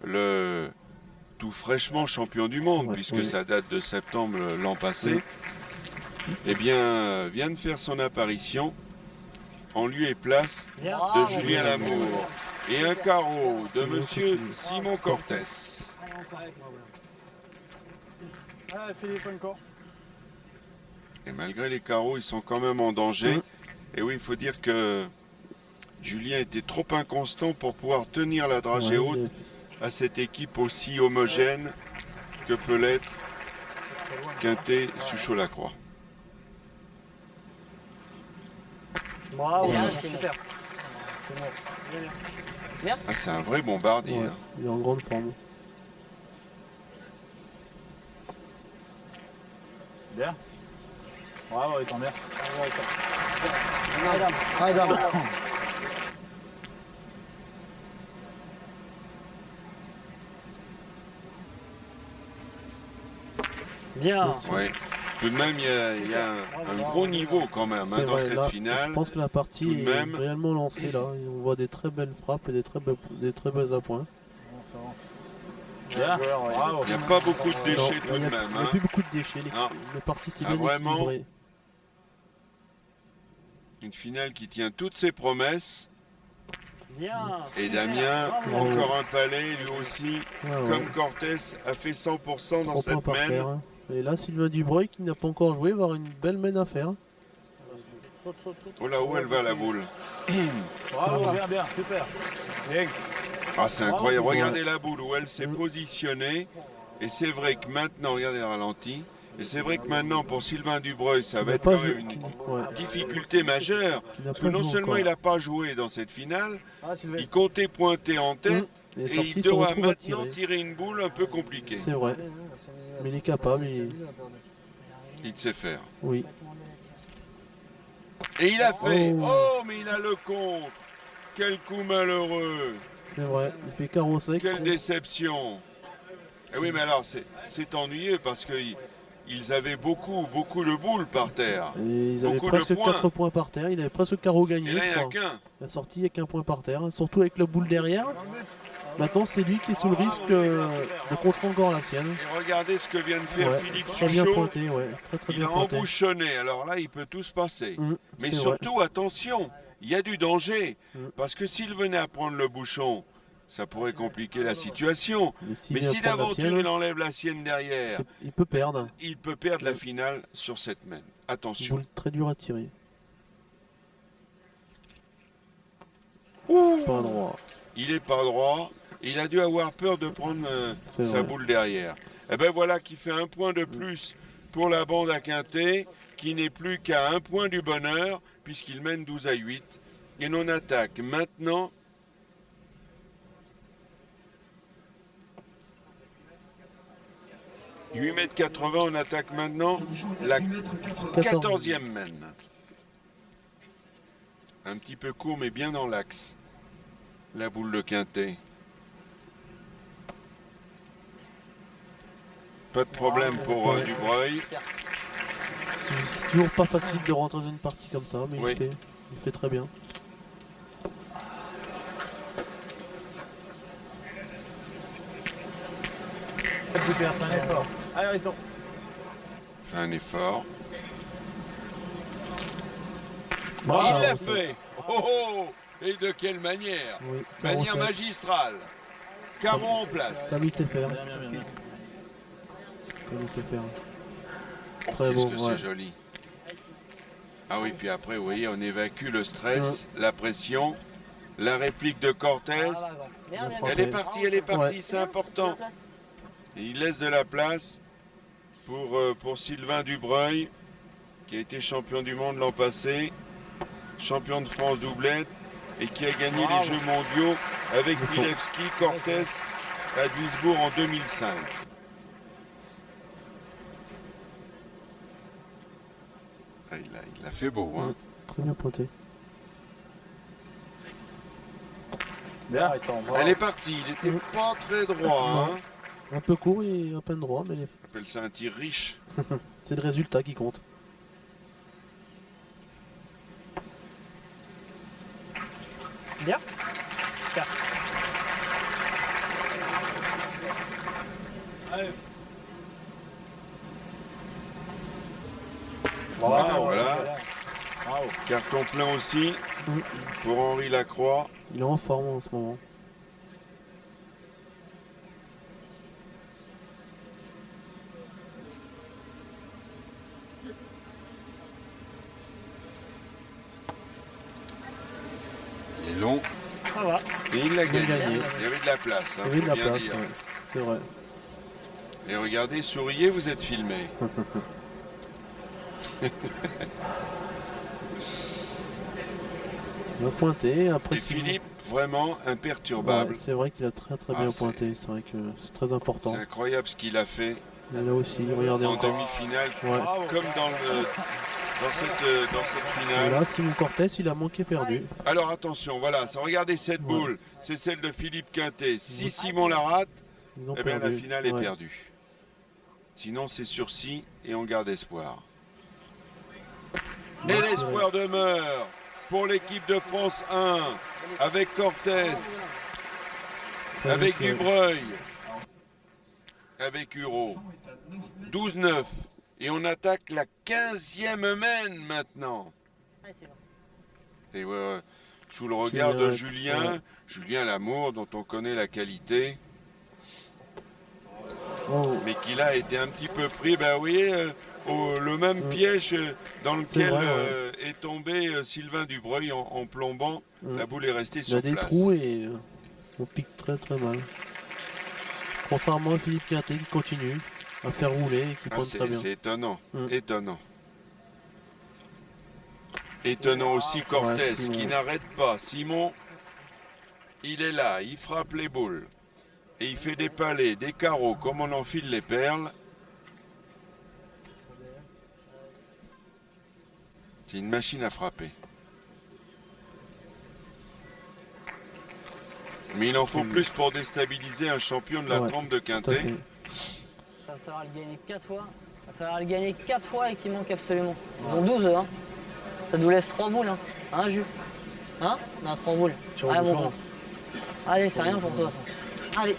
le tout fraîchement champion du monde, Ouais, puisque oui. ça date de septembre l'an passé. Eh bien, vient de faire son apparition en lieu et place de Julien Lamour. Et un carreau de monsieur Simon Cortés. Ah, Philippe encore. Et malgré les carreaux, ils sont quand même en danger. Et oui, il faut dire que Julien était trop inconstant pour pouvoir tenir la dragée Ouais, haute à cette équipe aussi homogène que peut l'être Quintet Suchot-Lacroix. Bravo. Bien, Simon. Super. Ah, c'est un vrai bombardier. Ouais, hein. il est en grande forme. Bien. Bravo, il t'en bien. Allez, dame. Bien. Ouais. Tout de même, il y a un gros niveau quand même C'est dans vrai, cette là, finale. je pense que la partie tout de est même. réellement lancée là. Et on voit des très belles frappes et des très belles appoints. Bien. Bravo. Il n'y a pas beaucoup de déchets Non, tout de il y a- même. Il n'y a hein. plus beaucoup de déchets. Non. Le parti c'est Ah, bien vraiment équilibré. Une finale qui tient toutes ses promesses. Bien. Et Damien, Bravo. encore un palais, lui aussi, Ouais, ouais. comme Cortés, a fait 100% dans 3 points cette par mène. terre. Hein. Et là, Sylvain Dubreuil qui n'a pas encore joué va avoir une belle mène à faire. Oh là, où elle va la boule? Bravo, bien, bien, super. Ah, c'est incroyable. Regardez la boule où elle s'est positionnée. Et c'est vrai que maintenant, regardez le ralenti. Et c'est vrai que maintenant, pour Sylvain Dubreuil, ça va n'a être pas quand joué- même une ouais. difficulté majeure. Qui n'a Parce pas que non joué seulement encore. il n'a pas joué dans cette finale, Ah, Sylvain. il comptait pointer en tête. Et Et sorti il se doit retrouve à maintenant tirer. tirer une boule un peu compliquée. C'est vrai. Mais il est capable. Il sait faire. Oui. Et il a fait. Oh. Oh, mais il a le contre. Quel coup malheureux. C'est vrai. Il fait carreau sec. Quelle déception. Eh oui, mais alors, c'est ennuyeux parce qu'ils avaient beaucoup de boules par terre. Et ils avaient Beaucoup de presque points. 4 points par terre. Il avait presque carreau gagné. Et là, il je n'y en a crois. qu'un. La sortie avec un point par terre. Surtout avec la boule derrière. Maintenant, c'est lui qui est sous le risque de contrer encore la sienne. Et regardez ce que vient de faire Ouais, Philippe très bien Suchot. pointé, ouais. Très Il bien a pointé. embouchonné. Alors là, il peut tout se passer. Mais c'est surtout, attention, il y a du danger. Mm. Parce que s'il venait à prendre le bouchon, ça pourrait compliquer la situation. Mais Mais vient si prendre la d'aventure sienne, il enlève la sienne derrière, il peut perdre. il peut perdre la finale sur cette mène. Attention. Boule très dur à tirer. Ouh, Pas droit. il est pas droit. Il a dû avoir peur de prendre C'est sa vrai. boule derrière. Et ben voilà qui fait un point de plus pour la bande à Quintet, qui n'est plus qu'à un point du bonheur, puisqu'il mène 12 à 8. Et l'on attaque maintenant. « 8,80 m, on attaque maintenant la 14e mène. Un petit peu court, mais bien dans l'axe. La boule de Quintet. Pas de problème pour Ouais. Dubreuil. C'est toujours pas facile de rentrer dans une partie comme ça, mais Oui. il fait très bien. Super, c'est un effort. Allez, retour. Fait un effort. Bravo. Il l'a fait. Oh oh. Et de quelle manière? Oui, Manière carreau sec. magistrale. Carreau en place. Comme il sait faire. Bien, bien, bien, bien. Comme il sait faire. Oh, Très qu'est-ce beau, que ouais. c'est joli. Ah oui, puis après, vous voyez, on évacue le stress, la pression. La réplique de Cortés. Bien, bien, Ok. Elle est partie, Ouais. c'est important. Et il laisse de la place. pour Sylvain Dubreuil, qui a été champion du monde l'an passé, champion de France doublette, et qui a gagné les Jeux mondiaux avec Milevski Cortés à Duisbourg en 2005. Ah, il l'a fait beau, hein. Très bien pointé. Bien. Elle est partie, il n'était pas très droit. Hein. Un peu court et à peine droit, mais On appelle ça un tir riche. c'est le résultat qui compte. Bien. 4. Voilà. Carton plein aussi pour Henri Lacroix. Il est en forme en ce moment. Il est long. Ça va. Et il l'a Il a gagné. gagné. Il y avait de la place. Hein, Il y avait de faut la bien place, dire. ouais. C'est vrai. Et regardez, souriez, vous êtes filmé. Bien pointé. Après, Et Philippe, vraiment imperturbable. ouais, c'est vrai qu'il a très Ah, bien c'est- pointé. C'est vrai que c'est très important. C'est incroyable ce qu'il a fait Et là aussi, regardez en encore. demi-finale, Ouais. comme dans cette Et finale. là, Simon Cortés, il a manqué perdu. Alors attention, voilà, regardez cette boule, c'est celle de Philippe Quintet. Si Simon la rate, Ils ont eh bien perdu. la finale est Ouais. perdue. Sinon c'est sursis et on garde espoir. Et l'espoir demeure pour l'équipe de France 1 avec Cortés, avec Dubreuil, avec Hureau. 12-9 et on attaque la 15e mène maintenant. Allez, c'est bon. Et ouais, sous le regard de Julien, Julien, ouais. Julien Lamour, dont on connaît la qualité, Oh, mais qui là a été un petit peu pris, ben oui, le même piège dans lequel vrai, ouais. est tombé Sylvain Dubreuil en plombant. La boule est restée il y a sur des place. trous et on pique très très mal. Contrairement à Philippe Quintet qui continue à faire rouler et qui Ah, pointe très bien. c'est étonnant, Mm. étonnant. Étonnant aussi Cortés Simon. qui n'arrête pas. Simon, il est là, il frappe les boules. Et il fait des palets, des carreaux, comme on enfile les perles. C'est une machine à frapper. Mais il en faut plus pour déstabiliser un champion de la Ouais, trempe de Tout à Quintet. fait. Ça va falloir le gagner 4 fois. Il va falloir le gagner 4 fois et qu'il manque absolument. Ils ont 12 hein. Ça nous laisse 3 boules, hein, Jus? Hein? On a 3 boules. Sur Allez, le mon bouchon. grand. Allez, c'est rien pour toi, ça. Allez.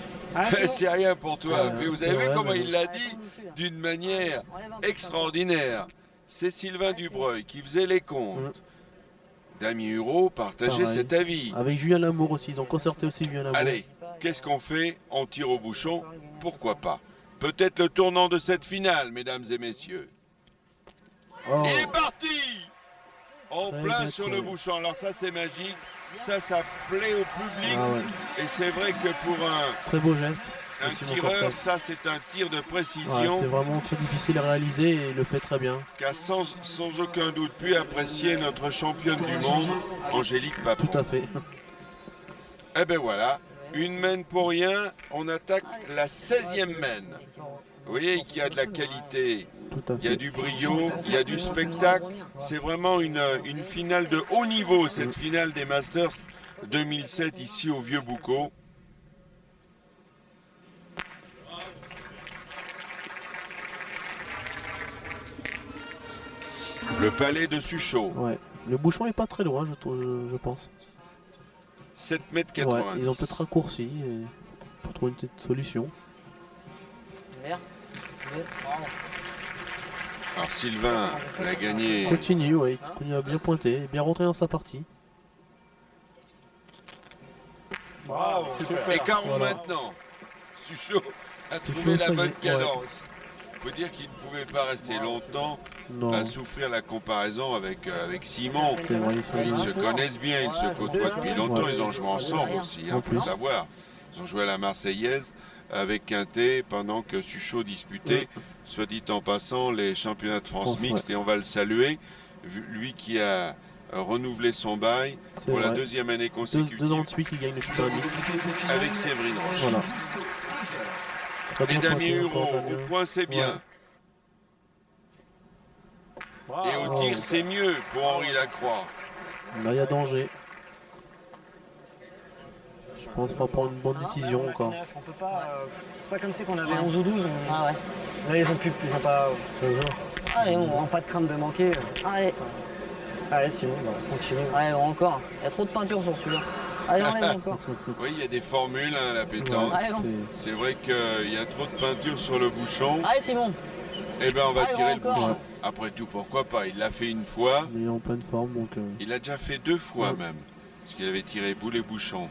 C'est rien pour toi. C'est Mais vous c'est avez vu vrai, comment mais il l'a dit d'une manière extraordinaire. C'est Sylvain Dubreuil qui faisait les comptes. Damien Hureau partageait Pareil. cet avis. Avec Julien Lamour aussi, ils ont concerté aussi Julien Lamour. Allez, qu'est-ce qu'on fait? On tire au bouchon? Pourquoi pas? Peut-être le tournant de cette finale, mesdames et messieurs. Oh, Il est parti! En Très plein bien sur tiré. le bouchon. Alors ça, c'est magique. Ça plaît au public. ah ouais. Et c'est vrai que pour Très beau geste. un de Simon tireur, Cortés. ça, c'est un tir de Ouais, précision c'est vraiment très difficile à réaliser et il le fait très bien. qu'a sans aucun doute pu apprécier notre championne du monde, Angélique Papon. Tout à fait. Eh ben voilà, une mène pour rien, on attaque la 16e mène. Vous voyez qu'il y a de la qualité, Tout à il y a fait. du brio, il y a du spectacle. C'est vraiment une finale de haut niveau, cette finale des Masters 2007 ici au Vieux-Boucau. Le palais de Suchot, Ouais. Le bouchon est pas très loin, je pense. 7 mètres Ouais, 90. ils ont peut-être raccourci pour trouver une petite solution. Merde. Alors Sylvain l'a gagné. Continue, ouais, il continue à bien pointer, bien rentrer dans sa partie. Bravo, super. Et Caron Voilà. maintenant. Suchot a Suchot, trouvé ça la y est, bonne ouais. cadence. Il faut dire qu'il ne pouvait pas rester longtemps Non, à souffrir la comparaison avec Simon. c'est vrai, ils sont Ils bien. se connaissent bien, ils se côtoient depuis longtemps, Ouais. ils ont joué ensemble aussi, il En faut plus. le savoir. Ils ont joué à la Marseillaise avec Quintet pendant que Suchot disputait, soit dit en passant, les championnats de France mixtes. Et on va le saluer, lui qui a renouvelé son bail pour la deuxième année consécutive. 2 ans de suite, il gagne le championnat mixte. Avec Séverine Roche. Voilà. Et Damien Hureau, au point c'est bien. Et au tir c'est mieux pour Henri Lacroix. Là il y a danger. Je pense qu'on va prendre une bonne décision encore. On peut pas. C'est pas comme si qu'on avait 11 ou 12. Ah ouais. Là, ils ont pas. Allez, Ils on n'ont va. pas de crainte de manquer. Allez, Allez, Simon, continue. allez, encore. Il y a trop de peinture sur celui-là. Allez, enlève encore. Oui, il y a des formules à la pétanque. Allez, non. C'est vrai qu'il y a trop de peinture sur le bouchon. Allez, Simon. Eh bien, on va Allez, tirer le encore. bouchon. Après tout, pourquoi pas? Il l'a fait une fois. Il est en pleine forme donc. Il a déjà fait 2 fois même. Parce qu'il avait tiré boulet bouchon.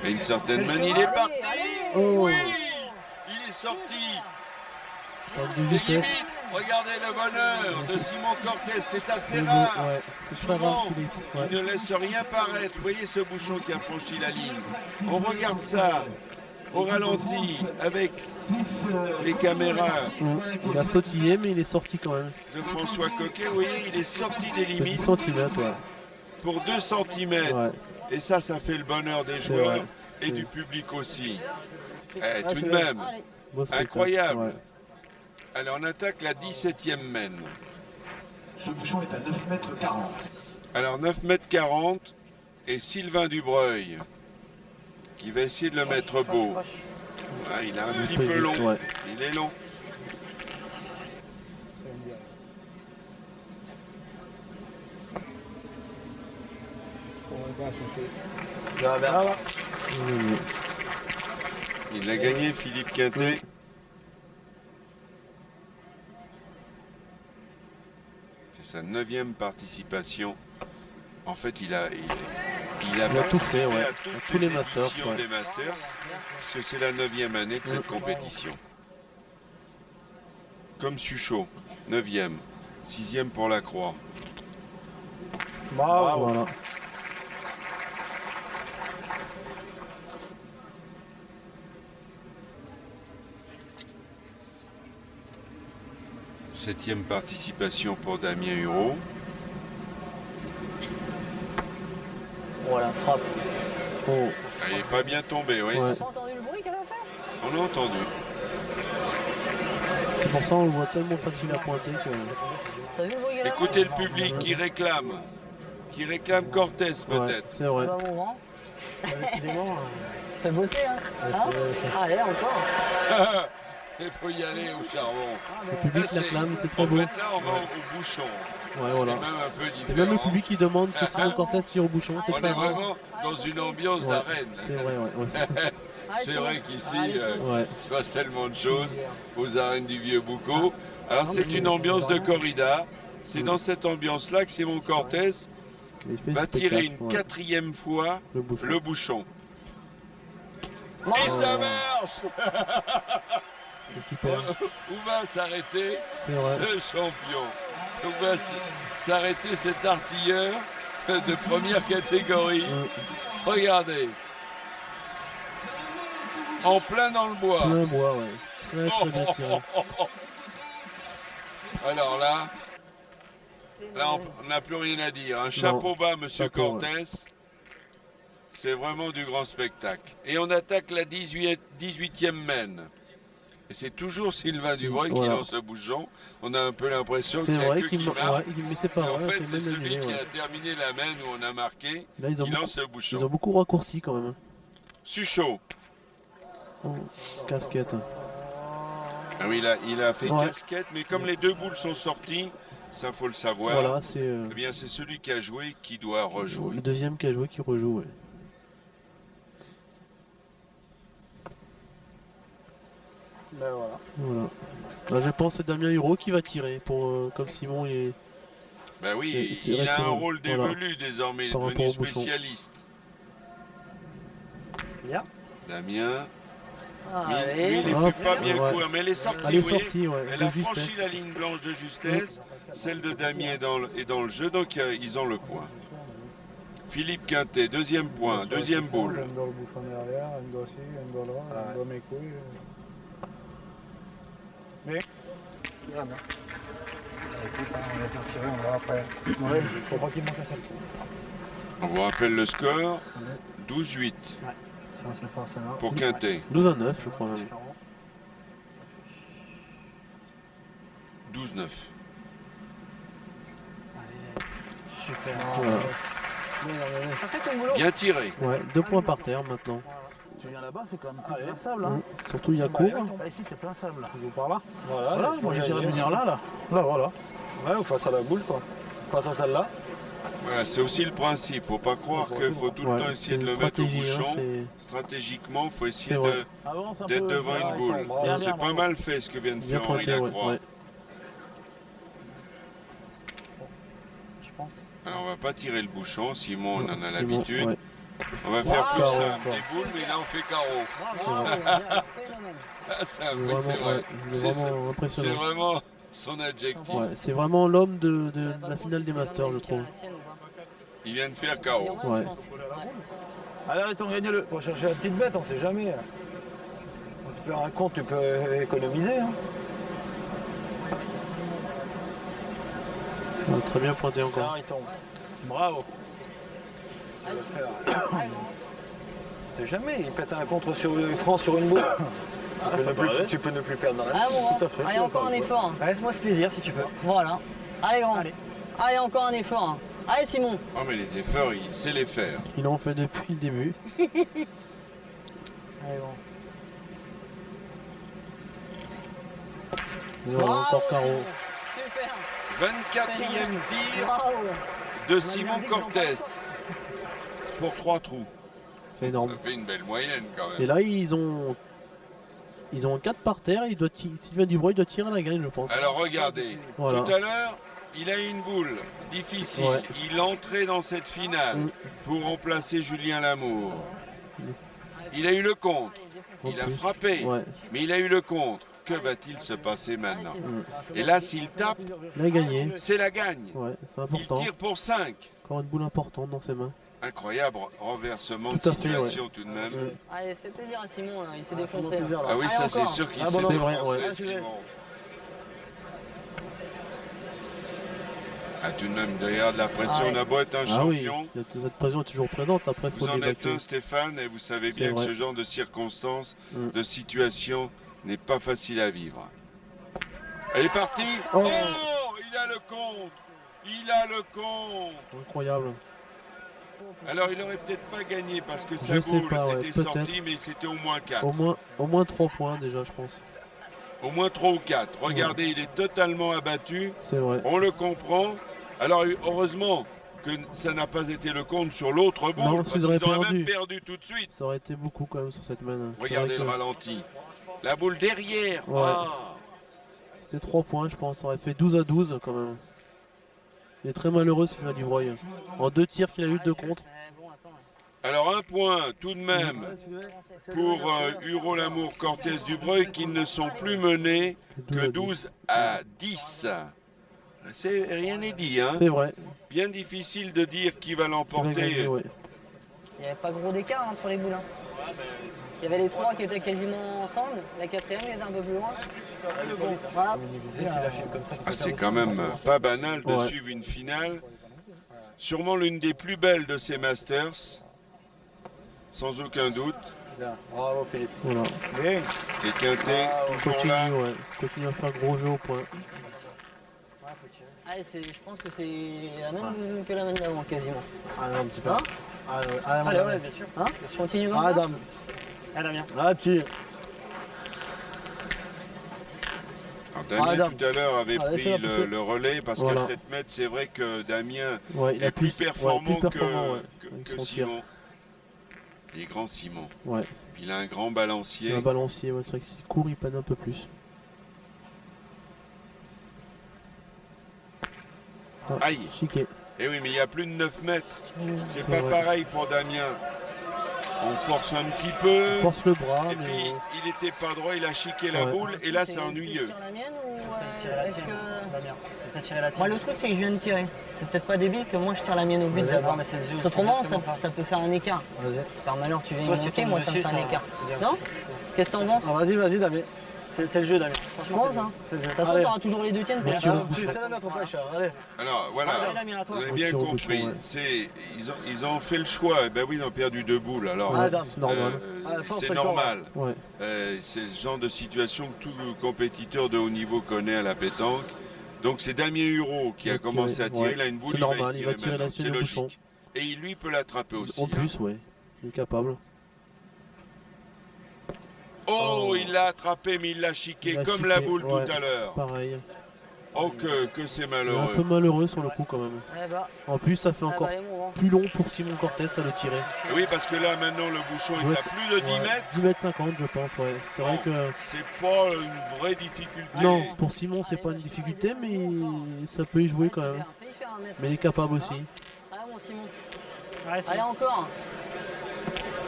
Et une certaine main, il est parti. Oh. Oui, il est sorti. Tente de Et justesse. limite, regardez le bonheur de Simon Cortés, c'est assez Ouais, rare. c'est très rare qu'il ait. Il ne laisse rien paraître. Vous voyez ce bouchon qui a franchi la ligne. On regarde ça au ralenti avec les caméras Il a sautillé, mais il est sorti quand même. de François Coquet. Vous voyez, il est sorti des C'est 10 limites cm, ouais. pour 2 cm. Ouais. Et ça fait le bonheur des C'est joueurs vrai. et C'est- du public aussi. Eh, tout de même, Allez. Beau spectacle. incroyable. Ouais. Allez, on attaque la 17e mène. Ce bouchon est à 9 mètres 40. Alors 9 mètres 40 et Sylvain Dubreuil qui va essayer de le mettre beau. Ah, il est un petit peu peu vite, long. ouais. Il est long. Il a gagné, Philippe Quintet. C'est sa 9e participation. En fait, il a tout fait, ouais. à toutes À tous les Masters, éditions ouais. des Masters, parce que c'est la 9e année de cette compétition. Comme Suchot, 9e, 6e pour la Croix. Voilà. Septième participation pour Damien Hureau. Voilà, frappe. Oh. Ah, il n'est pas bien tombé, oui. Ouais. T'as entendu le bruit qu'elle a fait? On a entendu. C'est pour ça qu'on le voit tellement facile à pointer que. T'as vu le bruit qu'elle a fait? Écoutez le public qui réclame Cortés Ouais, peut-être. c'est vrai. Ça va, mon grand? Décidément. Fais bosser, hein? Hein? Allez, encore. Il faut y aller au charbon. Le public Là, l'acclame, c'est très beau. En fait, là, on va au bouchon. Ouais, C'est voilà. même un peu différent. C'est même le public qui demande que Simon Cortés tire au bouchon. C'est On très est rare. vraiment dans une ambiance Ouais, d'arène. c'est vrai, ouais. C'est vrai qu'ici, Ouais. il se passe tellement de choses aux arènes du Vieux-Boucau. Alors, c'est une ambiance de corrida. C'est dans cette ambiance-là que Simon Cortés Il fait le va tirer spectacle, une ouais. 4e fois Le bouchon. le bouchon. Bravo. Et ça marche. C'est super. Où va s'arrêter C'est vrai. ce champion? Où va s'arrêter cet artilleur de première catégorie? Regardez. En plein dans le bois. Plein bois, ouais. Très très bien tiré. Alors là, on n'a plus rien à dire. Un chapeau bas, monsieur chapeau, Cortés. C'est vraiment du grand spectacle. Et on attaque la 18e mène. Et c'est toujours Sylvain Dubreuil qui Voilà. lance le bouchon. On a un peu l'impression C'est qu'il n'y a vrai que qu'il qui ouais, marque. mais c'est pas Mais en vrai. fait, c'est même celui annulé, qui ouais. a terminé la mène où on a marqué Là, ils ont qui beaucoup- lance le bouchon. Ils ont beaucoup raccourci quand même. Suchot. Oh, casquette. Ah oui, il a fait Ouais. casquette, mais comme les 2 boules sont sorties, ça faut le savoir. Voilà, c'est Eh bien, c'est celui qui a joué qui doit rejouer. le deuxième qui a joué qui rejoue. Ouais. Ben voilà. Voilà. Là, je pense que c'est Damien Hureau qui va tirer. Comme Simon il est. Ben oui, C'est il a un récent, rôle voilà. dévolu désormais, Par rapport devenu au bouchon. spécialiste. Bien. Damien, Allez. lui, il ne Hop, fait pas bien ouais. courir, mais elle est sortie, Elle est vous voyez. sortie, ouais. Elle de a franchi justesse. la ligne blanche de justesse, celle de Damien est dans le jeu, donc ils ont le point. Philippe Quintet, deuxième point, deuxième boule. Un doigt le bouchon derrière, un doigt ci, un doigt là, un doigt mes couilles. Mais. Vraiment. Écoute, on va faire tirer, on verra après. Ouais, faut pas qu'il manque un seul coup. On vous rappelle le score, 12-8 Ça, c'est fort, ça là. pour Quintet. 12-9, je crois même. 12-9. Super. Voilà. Ça fait ton boulot. Bien tiré. Ouais, 2 points par terre maintenant. Tu viens là-bas, c'est quand même plein sable. Hein. Surtout il y a court. Ah, ici, c'est plein sable. Tu joues par là. Voilà, Voilà, moi j'essaierai de venir là. Là, voilà. Ouais, ou face à la boule, quoi. Face à celle-là. Voilà, c'est aussi le principe. Faut pas croire qu'il faut tout le Ouais, temps c'est essayer de une le mettre au stratégie, hein, bouchon. c'est- Stratégiquement, il faut essayer C'est vrai. Avance un peu. d'être devant Ah, une ils sont boule. bravos. C'est pas mal fait ce que vient de Bien faire Henri pointé, ouais. Lacroix. Ouais. Je pense. Alors, on va pas tirer le bouchon, Simon, on en a C'est l'habitude. bon, ouais. On va faire plus Carreau, simple. quoi. Des boules, mais là on fait carreau. Bravo, phénomène. Ah, ça, Il est mais c'est vraiment, vrai. ouais, il est C'est vraiment c'est impressionnant. vraiment son adjectif. Ouais, c'est vraiment l'homme de Je savais pas la trop finale si des c'est Masters, l'homme je qui a trouve. la sienne ou pas. Il vient de faire Il y carreau. en a, Ouais. je pense. Ouais. Allez, arrête, on gagne-le. Pour chercher la petite bête, on sait jamais. Quand tu perds un compte, tu peux économiser. Hein. Ouais, très bien pointé encore. Ah, il tombe. Bravo. Tu sais jamais, il pète un contre sur une France sur une boule. Tu peux ne plus perdre dans la Ah bon, Tout à fait, je allez, suis encore d'accord un avec toi. effort. Hein. Laisse-moi ce plaisir si tu peux. Voilà. Allez, grand. Allez. Allez, encore un effort. Hein. Allez, Simon. Oh, mais les efforts, il sait les faire. Il en fait depuis le début. Allez, grand. Et voilà, encore carreau. Simon. Super. 24e tir Bravo. de Simon Cortés pour 3 trous. C'est énorme. Ça fait une belle moyenne quand Et même. là, ils ont 4 par terre. Sylvain Dubreuil doit tirer la gagne, je pense. Alors regardez, Voilà. tout à l'heure, il a eu une boule difficile. Ouais. Il entrait dans cette finale pour remplacer Julien Lamour. Il a eu le contre. En Il a plus. frappé, Ouais. mais il a eu le contre. Que va-t-il se passer maintenant? Et là, s'il tape, Il a gagné. c'est la gagne. Ouais, c'est Il important. tire pour 5. Encore une boule importante dans ses mains. Incroyable renversement Tout de à fait, situation tout de même. Allez, fais plaisir à Simon, là. Il s'est défoncé. Là. Ah oui, Allez, ça c'est encore. sûr qu'il Ah s'est bon, c'est vrai, défoncé, ouais. Simon. Ah, tout de même, derrière de la pression, Ah on a beau être un Ah oui, champion. cette pression est toujours présente. Après, il Vous faut en êtes l'évacuer. un, Stéphane, et vous savez C'est bien que vrai. ce genre de circonstances, Mm. de situation, n'est pas facile à vivre. Elle est partie. Oh. Oh, il a le contre. Il a le contre. Incroyable. Alors, il aurait peut-être pas gagné parce que sa Je sais boule pas, ouais, était peut-être. sortie, mais c'était au moins 4. Au moins 3 points déjà, je pense. Au moins 3 ou 4. Regardez, il est totalement abattu. C'est vrai. On le comprend. Alors, heureusement que ça n'a pas été le compte sur l'autre boule. Non, parce s'ils qu'ils auraient auraient perdu. même perdu tout de suite. Ça aurait été beaucoup quand même sur cette main. C'est Regardez vrai le que ralenti. La boule derrière. Ouais. Ah. C'était 3 points, je pense. Ça aurait fait 12-12 quand même. Il est très malheureux, Sylvain Dubreuil. En 2 tirs qu'il a eu de contre. Bon, attends. Alors, un point tout de même pour Huro Lamour, Cortés Dubreuil qui ne sont plus menés que 12 à 10. Rien n'est dit, hein. C'est vrai. Bien difficile de dire qui va Il va l'emporter. gagner, ouais. Il n'y avait pas gros d'écart entre les boules. Hein. Il y avait les 3 qui étaient quasiment ensemble. La 4e, elle était un peu plus loin. Voilà. Ah, c'est quand même pas banal de Ouais. suivre une finale. Sûrement l'une des plus belles de ces Masters, sans aucun doute. Bien. Bravo Philippe. Voilà. Bien. Et Quintet, toujours là. Continue, ouais. Continue à faire gros jeu au point. Allez, je pense que c'est la même que la main d'avant, quasiment. Ah non, un petit peu. Hein Allez, ouais, bien sûr. Hein Continue comme Ah, ça. dame. Ah, Damien. Ah, petit. Alors, Damien Adam. tout à l'heure avait Ah, pris laissez-la passer. le relais parce Voilà. qu'à 7 mètres, c'est vrai que Damien Ouais, il a est plus performant, plus performant, ouais, que avec son tir. Simon. Il est grand Simon. Ouais. Puis il a un grand Il balancier. a un balancier, ouais. C'est vrai que s'il court, il peine un peu plus. Ah, Aïe. chiqué. Eh oui, mais il y a plus de 9 mètres. C'est C'est pas vrai. pareil pour Damien. On force un petit peu. On force le bras, Et mais puis, il était pas droit, il a chiqué la Ouais. boule, et là, c'est ennuyeux. Je tire la mienne ou Tirer la est-ce tienne. que... Damien, t'as tiré la Moi, tienne. le truc, c'est que je viens de tirer. C'est peut-être pas débile que moi je tire la mienne au but Ouais, d'abord. non, mais c'est le jeu, Parce qu'autrement, c'est exactement ça peut faire un écart. Vas-y. C'est par malheur, tu viens Toi, y si tu manquer, tombes moi ça me dessus, fait un ça- écart. c'est bien. Non? Qu'est-ce que t'en penses? Ah, vas-y, Damien. C'est le jeu, Damien. Je pense, hein. C'est le jeu. De toute façon, Allez. t'auras toujours les deux tiennes pour Mais la tu faire. vois, C'est la mettre au pêche, allez. Alors, voilà. Allez, Damien, à toi. Vous avez Au bien tir au compris. bouchon, ouais. Ils ont fait le choix. Eh ben oui, ils ont perdu 2 boules. Alors, ouais, Dame. c'est normal. Allez, force, c'est fais le corps, normal. Ouais. C'est le genre de situation que tout compétiteur de haut niveau connaît à la pétanque. Donc c'est Damien Hureau qui a commencé à tirer. ouais. Il a une boule, C'est normal, il va tirer maintenant. la sienne C'est au bouchon. logique. Et il, lui, peut l'attraper aussi. En hein. plus, ouais. Il est capable. Oh, il l'a attrapé, mais il l'a chiqué Il l'a comme chiqué, la boule ouais. tout à l'heure. Pareil. Oh, que c'est Il est un malheureux. peu malheureux sur le coup quand même. Eh bah, En plus, ça fait encore allez, mon grand. plus long pour Simon Cortés à le tirer. Oui, parce que là, maintenant, le bouchon est à plus de 10 Ouais, mètres. 10 mètres 50, je pense, ouais. C'est vrai Bon, que... c'est pas une vraie difficulté. Non, pour Simon, c'est pas une difficulté, mais ça peut y jouer quand même. Failli faire un mètre. Mais il est capable aussi. Allez, mon Simon. Allez, c'est Allez, encore.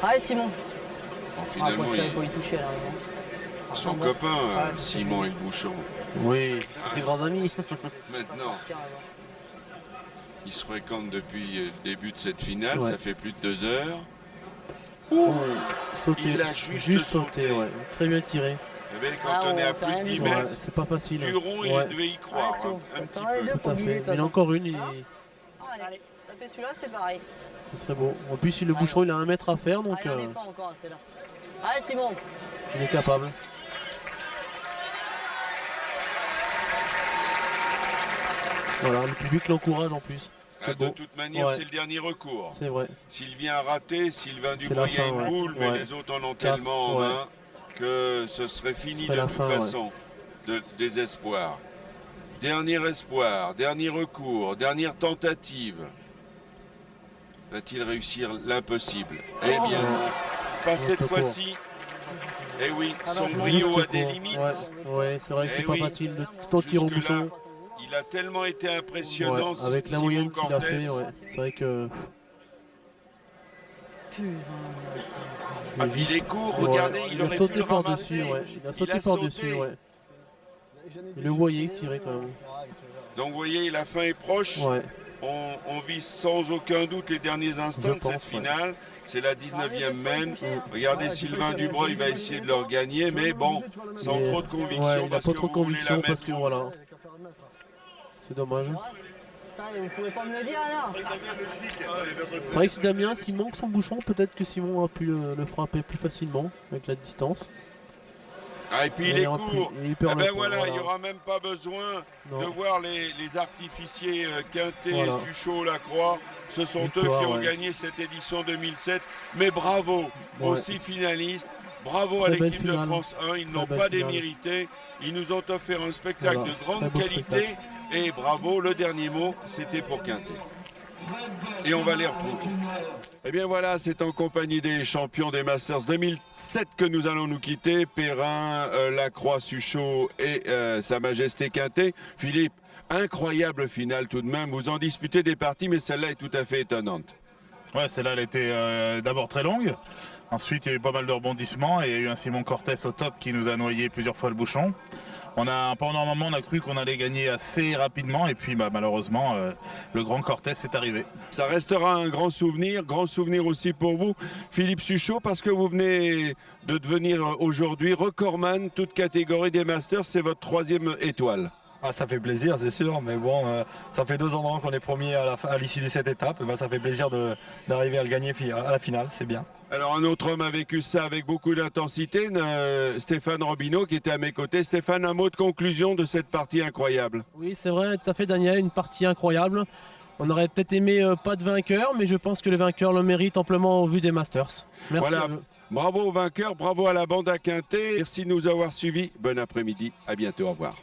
Allez, Simon. Bon, Ah, finalement, quoi, il faut y toucher là. son copain, Simon et le bouchon. Oui, c'est des grands amis. Maintenant, ils se fréquentent depuis le début de cette finale. Ouais. Ça fait plus de 2 heures. Sauter. Il a juste sauté. ouais. Très bien tiré. Eh bien, quand Ah, on est à c'est plus de rien 10 du tout. Ouais, mètres, c'est pas facile. Duron, Ouais, il devait y croire hein, un petit peu. tout à fait. Il y en a encore une, Allez, tapez celui-là, c'est pareil. ce serait beau. En plus, le bouchon, il a 1 mètre à faire, donc Allez, un effort encore, c'est là. Allez, Simon. il est capable. Voilà, le public l'encourage en plus. Ah, C'est de beau. toute manière, Ouais. c'est le dernier recours. C'est vrai. S'il vient à rater, Sylvain C'est Dubois la a fin, une ouais. boule, mais Ouais. les autres en ont 4, tellement en ouais. main que ce serait fini Ce serait de la toute fin, ouais. façon. De désespoir. Dernier espoir, dernier recours, dernière tentative. Va-t-il réussir l'impossible? Eh bien non. Pas cette peu court. fois-ci. Eh oui, son Juste brio a des court. limites. Ouais, c'est vrai que Eh c'est pas oui. facile de tout en tirer au Jusque-là, bouchon. il a tellement été impressionnant. Ouais, avec la Simon moyenne qu'il a Cortés. fait, ouais. C'est vrai que. Ah, puis il est court, Ouais, regardez, il a aurait pu sauté le par-dessus, ramasser. ouais. Il a sauté a par-dessus, sauté. ouais. Il le voyait tirer quand même. Donc vous voyez, la fin est proche. Ouais. On vise sans aucun doute les derniers instants Je de cette pense, ouais. finale. C'est la 19e main. Regardez, Sylvain Dubois, il va essayer de leur gagner, mais bon, sans Mais- trop de conviction, Ouais, il a parce pas que trop de vous voulez la conviction mettre parce que où voilà. C'est dommage. Putain, vous pouvez pas me le dire là. C'est vrai que si Damien, s'il manque son bouchon, peut-être que Simon a pu le frapper plus facilement avec la distance. Ah, et puis il Et est en court. plus, il perd Eh le ben coup, voilà, voilà. il n'y aura même pas besoin Non. de voir les artificiers Quintet, Voilà. Suchot, Lacroix. Ce sont Victoire, eux qui ont ouais. gagné cette édition 2007. Mais bravo Ouais. aux 6 finalistes. Bravo à Très belle l'équipe de finale. France 1. Ils Très n'ont belle pas finale. démérité. Ils nous ont offert un spectacle Voilà. de grande Très beau qualité. spectacle. Et bravo, le dernier mot, c'était pour Quintet. Et on va les retrouver. Eh bien voilà, c'est en compagnie des champions des Masters 2007 que nous allons nous quitter. Perrin, Lacroix, Suchot et Sa Majesté Quintet. Philippe, incroyable finale tout de même. Vous en disputez des parties, mais celle-là est tout à fait étonnante. Ouais, celle-là, elle était d'abord très longue. Ensuite, il y a eu pas mal de rebondissements et il y a eu un Simon Cortés au top qui nous a noyé plusieurs fois le bouchon. Pendant un moment, on a cru qu'on allait gagner assez rapidement et puis malheureusement, le grand Cortés est arrivé. Ça restera un grand souvenir aussi pour vous, Philippe Suchot, parce que vous venez de devenir aujourd'hui recordman, toute catégorie des Masters. C'est votre 3e étoile. Ah, ça fait plaisir, c'est sûr, mais bon, ça fait 2 ans qu'on est premier à l'issue de cette étape, et ben, ça fait plaisir d'arriver à le gagner à la finale, c'est bien. Alors un autre homme a vécu ça avec beaucoup d'intensité, Stéphane Robineau qui était à mes côtés. Stéphane, un mot de conclusion de cette partie incroyable. Oui, c'est vrai, tout à fait, Daniel, une partie incroyable. On aurait peut-être aimé pas de vainqueur, mais je pense que le vainqueur le mérite amplement au vu des Masters. Merci Voilà, à eux. bravo aux vainqueurs, bravo à la bande à Quintet. Merci de nous avoir suivis. Bon après-midi, à bientôt, au revoir.